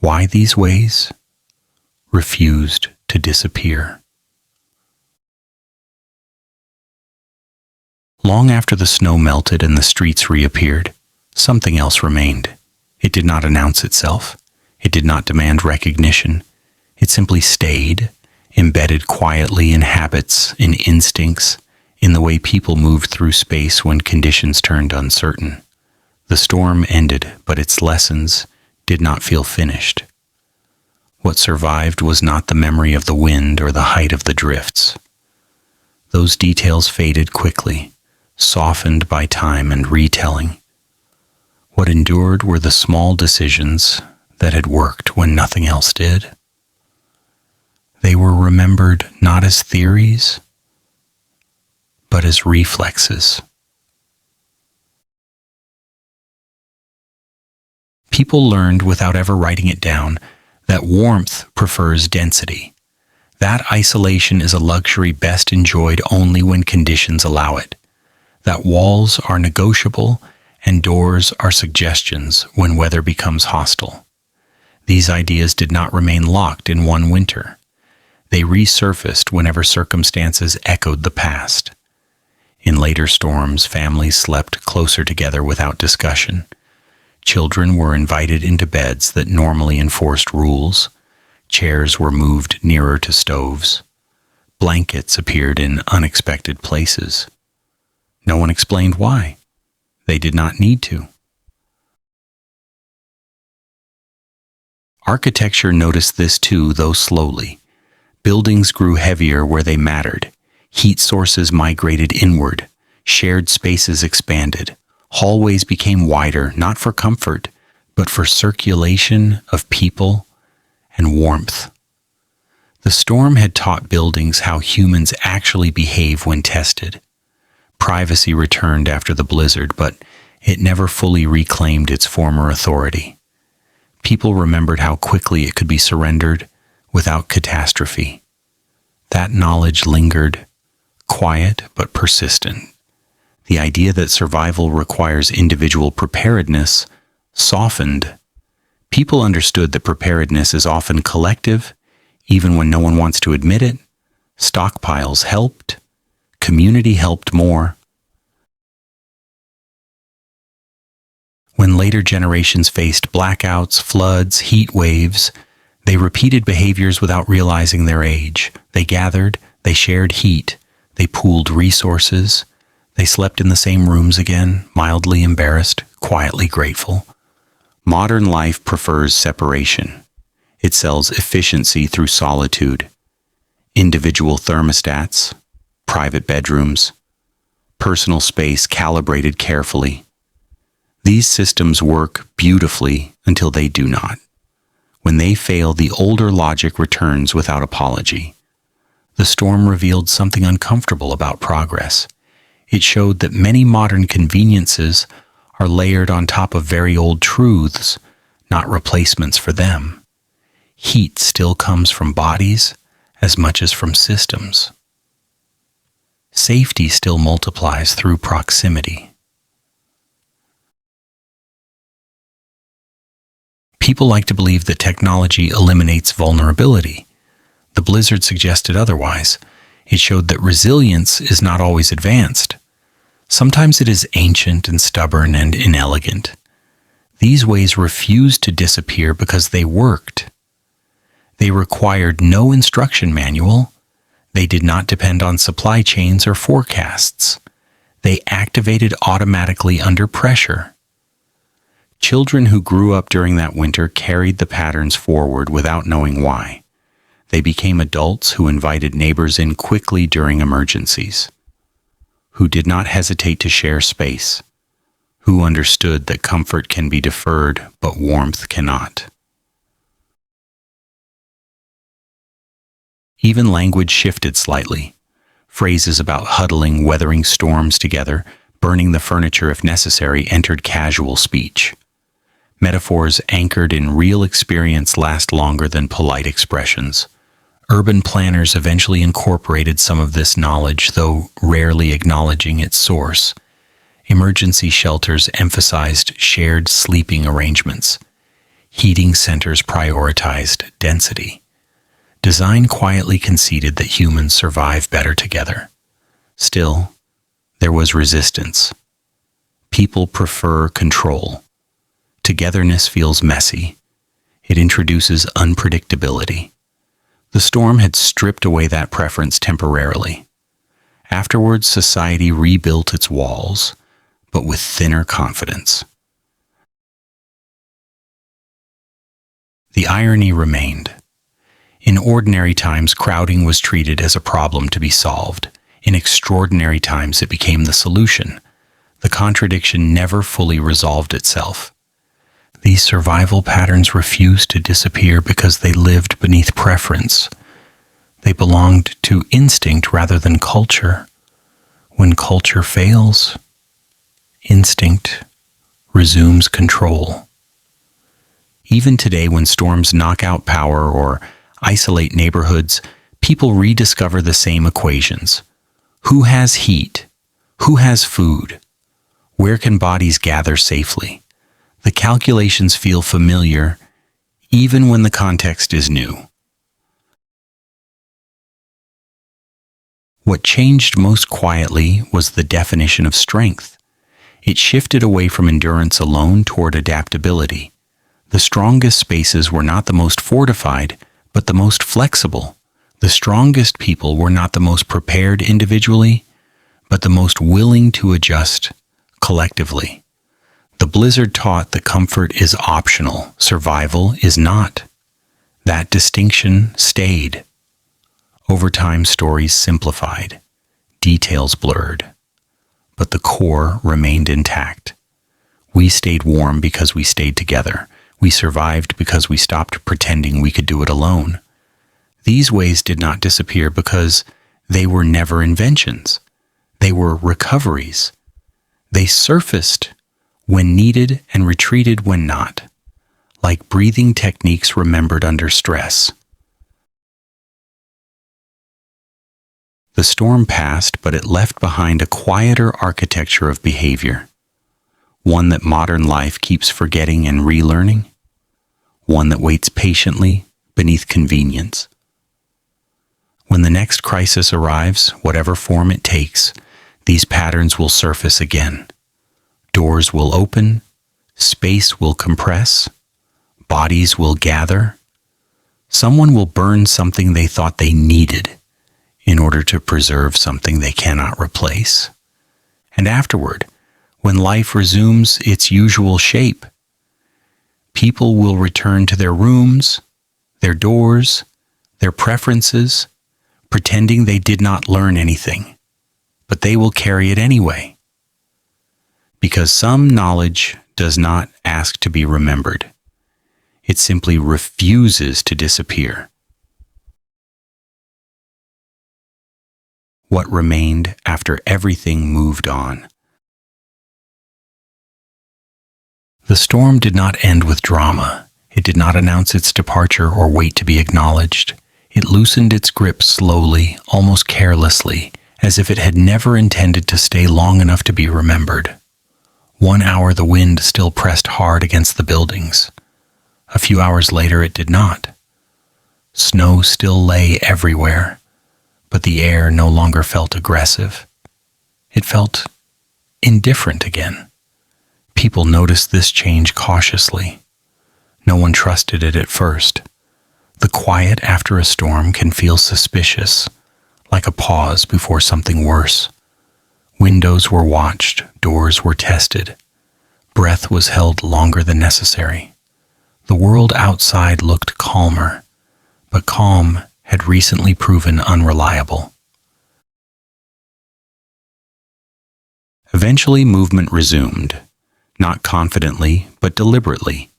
Why these ways refused to disappear? Long after the snow melted and the streets reappeared, something else remained. It did not announce itself. It did not demand recognition. It simply stayed, embedded quietly in habits, in instincts, in the way people moved through space when conditions turned uncertain. The storm ended, but its lessons did not feel finished. What survived was not the memory of the wind or the height of the drifts. Those details faded quickly, softened by time and retelling. What endured were the small decisions that had worked when nothing else did. They were remembered not as theories, but as reflexes. People learned without ever writing it down that warmth prefers density. That isolation is a luxury best enjoyed only when conditions allow it. That walls are negotiable and doors are suggestions when weather becomes hostile. These ideas did not remain locked in one winter. They resurfaced whenever circumstances echoed the past. In later storms, families slept closer together without discussion. Children were invited into beds that normally enforced rules. Chairs were moved nearer to stoves. Blankets appeared in unexpected places. No one explained why. They did not need to. Architecture noticed this too, though slowly. Buildings grew heavier where they mattered. Heat sources migrated inward. Shared spaces expanded. Hallways became wider, not for comfort, but for circulation of people and warmth. The storm had taught buildings how humans actually behave when tested. Privacy returned after the blizzard, but it never fully reclaimed its former authority. People remembered how quickly it could be surrendered without catastrophe. That knowledge lingered, quiet but persistent. The idea that survival requires individual preparedness softened. People understood that preparedness is often collective, even when no one wants to admit it. Stockpiles helped. Community helped more. When later generations faced blackouts, floods, heat waves, they repeated behaviors without realizing their age. They gathered, they shared heat, they pooled resources, they slept in the same rooms again, mildly embarrassed, quietly grateful. Modern life prefers separation. It sells efficiency through solitude. Individual thermostats, private bedrooms, personal space calibrated carefully. These systems work beautifully until they do not. When they fail, the older logic returns without apology. The storm revealed something uncomfortable about progress. It showed that many modern conveniences are layered on top of very old truths, not replacements for them. Heat still comes from bodies as much as from systems. Safety still multiplies through proximity. People like to believe that technology eliminates vulnerability. The blizzard suggested otherwise. It showed that resilience is not always advanced. Sometimes it is ancient and stubborn and inelegant. These ways refused to disappear because they worked. They required no instruction manual. They did not depend on supply chains or forecasts. They activated automatically under pressure. Children who grew up during that winter carried the patterns forward without knowing why. They became adults who invited neighbors in quickly during emergencies, who did not hesitate to share space, who understood that comfort can be deferred, but warmth cannot. Even language shifted slightly. Phrases about huddling, weathering storms together, burning the furniture if necessary entered casual speech. Metaphors anchored in real experience last longer than polite expressions. Urban planners eventually incorporated some of this knowledge, though rarely acknowledging its source. Emergency shelters emphasized shared sleeping arrangements. Heating centers prioritized density. Design quietly conceded that humans survive better together. Still, there was resistance. People prefer control. Togetherness feels messy. It introduces unpredictability. The storm had stripped away that preference temporarily. Afterwards, society rebuilt its walls, but with thinner confidence. The irony remained. In ordinary times, crowding was treated as a problem to be solved. In extraordinary times, it became the solution. The contradiction never fully resolved itself. These survival patterns refused to disappear because they lived beneath preference. They belonged to instinct rather than culture. When culture fails, instinct resumes control. Even today, when storms knock out power or isolate neighborhoods, people rediscover the same equations. Who has heat? Who has food? Where can bodies gather safely? The calculations feel familiar, even when the context is new. What changed most quietly was the definition of strength. It shifted away from endurance alone toward adaptability. The strongest spaces were not the most fortified, but the most flexible. The strongest people were not the most prepared individually, but the most willing to adjust collectively. The blizzard taught that comfort is optional, survival is not. That distinction stayed. Over time, stories simplified, details blurred, but the core remained intact. We stayed warm because we stayed together. We survived because we stopped pretending we could do it alone. These ways did not disappear because they were never inventions. They were recoveries. They surfaced when needed and retreated when not, like breathing techniques remembered under stress. The storm passed, but it left behind a quieter architecture of behavior, one that modern life keeps forgetting and relearning, one that waits patiently beneath convenience. When the next crisis arrives, whatever form it takes, these patterns will surface again. Doors will open, space will compress, bodies will gather. Someone will burn something they thought they needed in order to preserve something they cannot replace. And afterward, when life resumes its usual shape, people will return to their rooms, their doors, their preferences, pretending they did not learn anything, but they will carry it anyway. Because some knowledge does not ask to be remembered. It simply refuses to disappear. What remained after everything moved on? The storm did not end with drama. It did not announce its departure or wait to be acknowledged. It loosened its grip slowly, almost carelessly, as if it had never intended to stay long enough to be remembered. 1 hour the wind still pressed hard against the buildings. A few hours later it did not. Snow still lay everywhere, but the air no longer felt aggressive. It felt indifferent again. People noticed this change cautiously. No one trusted it at first. The quiet after a storm can feel suspicious, like a pause before something worse. Windows were watched, doors were tested. Breath was held longer than necessary. The world outside looked calmer, but calm had recently proven unreliable. Eventually, movement resumed. not confidently, but deliberately.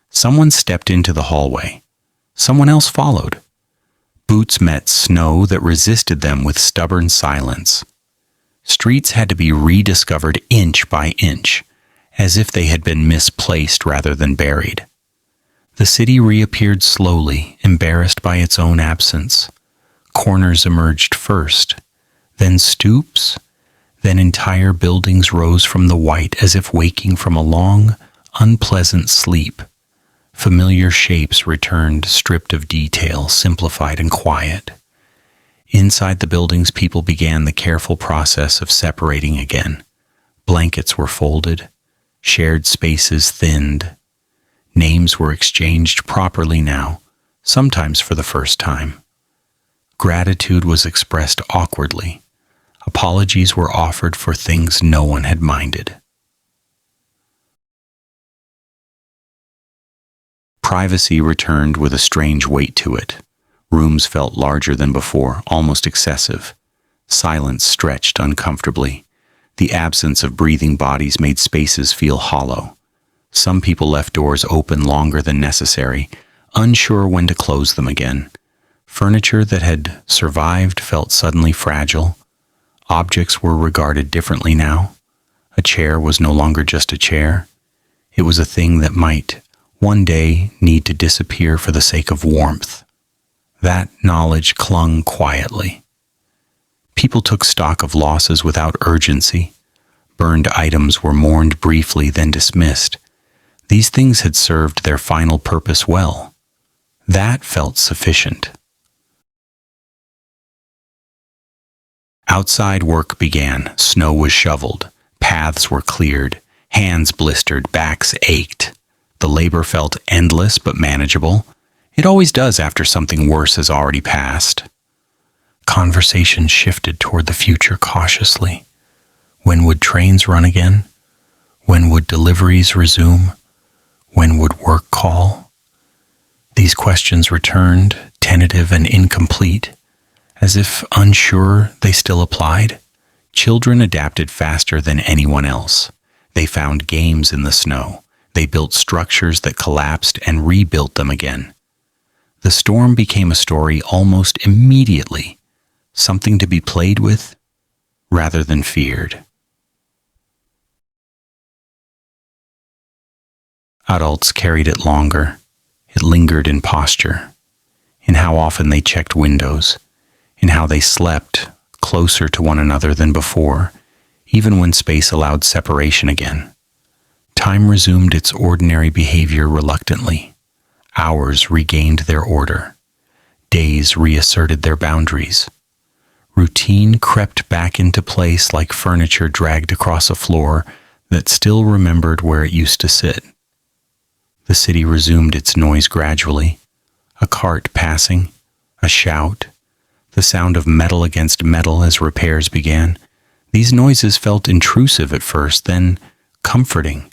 Someone stepped into the hallway. Someone else followed. Boots met snow that resisted them with stubborn silence. Streets had to be rediscovered inch by inch, as if they had been misplaced rather than buried. The city reappeared slowly, embarrassed by its own absence. Corners emerged first, then stoops, then entire buildings rose from the white as if waking from a long, unpleasant sleep. Familiar shapes returned, stripped of detail, simplified and quiet. Inside the buildings, people began the careful process of separating again. Blankets were folded, shared spaces thinned. Names were exchanged properly now, sometimes for the first time. Gratitude was expressed awkwardly. Apologies were offered for things no one had minded. Privacy returned with a strange weight to it. Rooms felt larger than before, almost excessive. Silence stretched uncomfortably. The absence of breathing bodies made spaces feel hollow. Some people left doors open longer than necessary, unsure when to close them again. Furniture that had survived felt suddenly fragile. Objects were regarded differently now. A chair was no longer just a chair. It was a thing that might, one day, need to disappear for the sake of warmth. That knowledge clung quietly. People took stock of losses without urgency. Burned items were mourned briefly, then dismissed. These things had served their final purpose well. That felt sufficient. Outside work began. Snow was shoveled. Paths were cleared. Hands blistered. Backs ached. The labor felt endless but manageable. It always does after something worse has already passed. Conversation shifted toward the future cautiously. When would trains run again? When would deliveries resume? When would work call? These questions returned, tentative and incomplete. As if unsure they still applied. Children adapted faster than anyone else. They found games in the snow. They built structures that collapsed and rebuilt them again. The storm became a story almost immediately, something to be played with rather than feared. Adults carried it longer. It lingered in posture, in how often they checked windows, in how they slept closer to one another than before, even when space allowed separation again. Time resumed its ordinary behavior reluctantly. Hours regained their order. Days reasserted their boundaries. Routine crept back into place like furniture dragged across a floor that still remembered where it used to sit. The city resumed its noise gradually. A cart passing, a shout, the sound of metal against metal as repairs began. These noises felt intrusive at first, then comforting.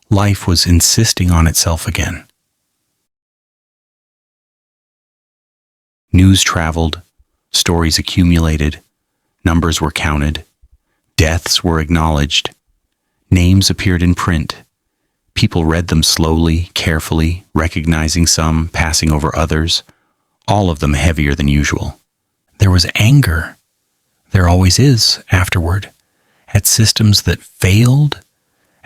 Life was insisting on itself again. News traveled, stories accumulated, numbers were counted, deaths were acknowledged, names appeared in print. People read them slowly, carefully, recognizing some, passing over others, all of them heavier than usual. There was anger. There always is afterward, at systems that failed,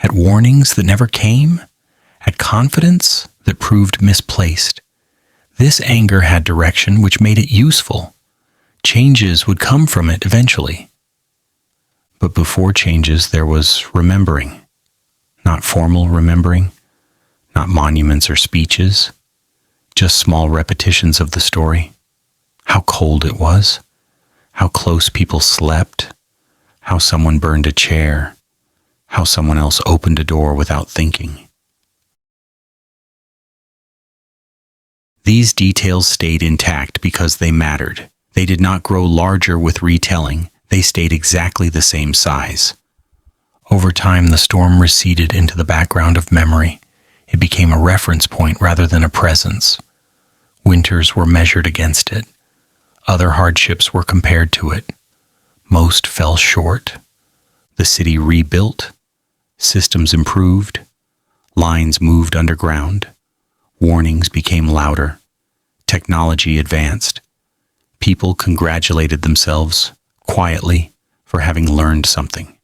at warnings that never came, at confidence that proved misplaced. This anger had direction which made it useful. Changes would come from it eventually. But before changes, there was remembering. Not formal remembering, not monuments or speeches, just small repetitions of the story. How cold it was, how close people slept, how someone burned a chair, how someone else opened a door without thinking. These details stayed intact because they mattered. They did not grow larger with retelling. They stayed exactly the same size. Over time, the storm receded into the background of memory. It became a reference point rather than a presence. Winters were measured against it. Other hardships were compared to it. Most fell short. The city rebuilt. Systems improved, lines moved underground, warnings became louder, technology advanced. People congratulated themselves quietly for having learned something.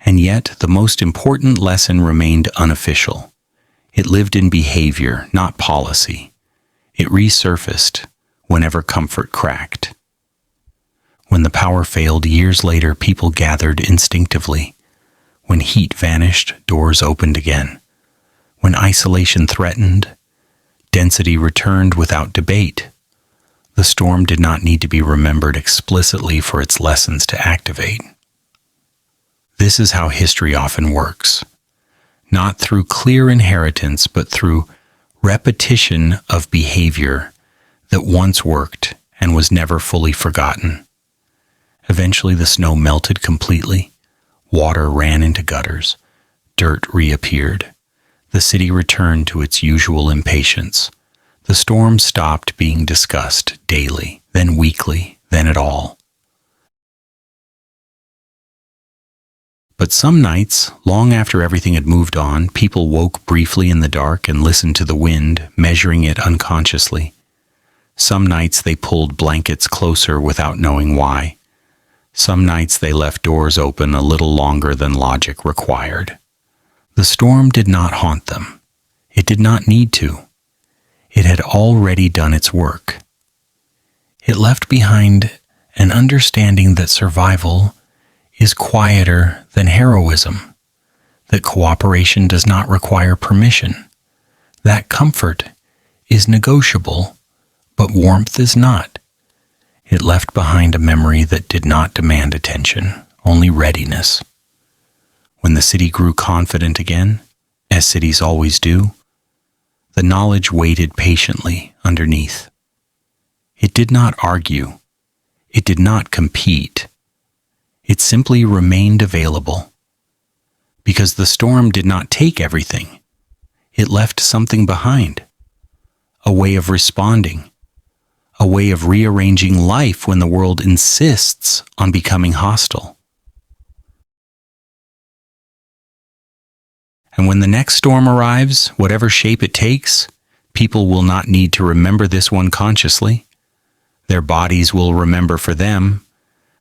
And yet, the most important lesson remained unofficial. It lived in behavior, not policy. It resurfaced whenever comfort cracked. When the power failed years later, people gathered instinctively. When heat vanished, doors opened again. When isolation threatened, density returned without debate. The storm did not need to be remembered explicitly for its lessons to activate. This is how history often works, not through clear inheritance, but through repetition of behavior that once worked and was never fully forgotten. Eventually the snow melted completely, water ran into gutters, dirt reappeared. The city returned to its usual impatience. The storm stopped being discussed daily, then weekly, then at all. But some nights, long after everything had moved on, people woke briefly in the dark and listened to the wind, measuring it unconsciously. Some nights they pulled blankets closer without knowing why. Some nights they left doors open a little longer than logic required. The storm did not haunt them. It did not need to. It had already done its work. It left behind an understanding that survival is quieter than heroism, that cooperation does not require permission, that comfort is negotiable, but warmth is not. It left behind a memory that did not demand attention, only readiness. When the city grew confident again, as cities always do, the knowledge waited patiently underneath. It did not argue. It did not compete. It simply remained available. Because the storm did not take everything. It left something behind. A way of responding. A way of rearranging life when the world insists on becoming hostile. And when the next storm arrives, whatever shape it takes, people will not need to remember this one consciously. Their bodies will remember for them.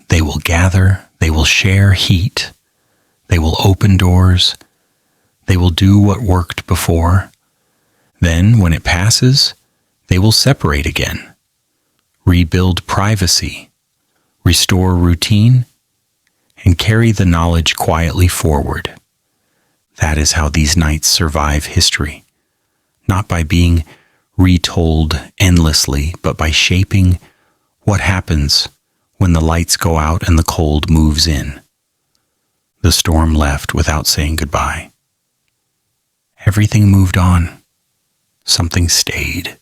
They will gather, they will share heat, they will open doors, they will do what worked before. Then, when it passes, they will separate again, rebuild privacy, restore routine, and carry the knowledge quietly forward. That is how these nights survive history, not by being retold endlessly, but by shaping what happens when the lights go out and the cold moves in. The storm left without saying goodbye. Everything moved on. Something stayed.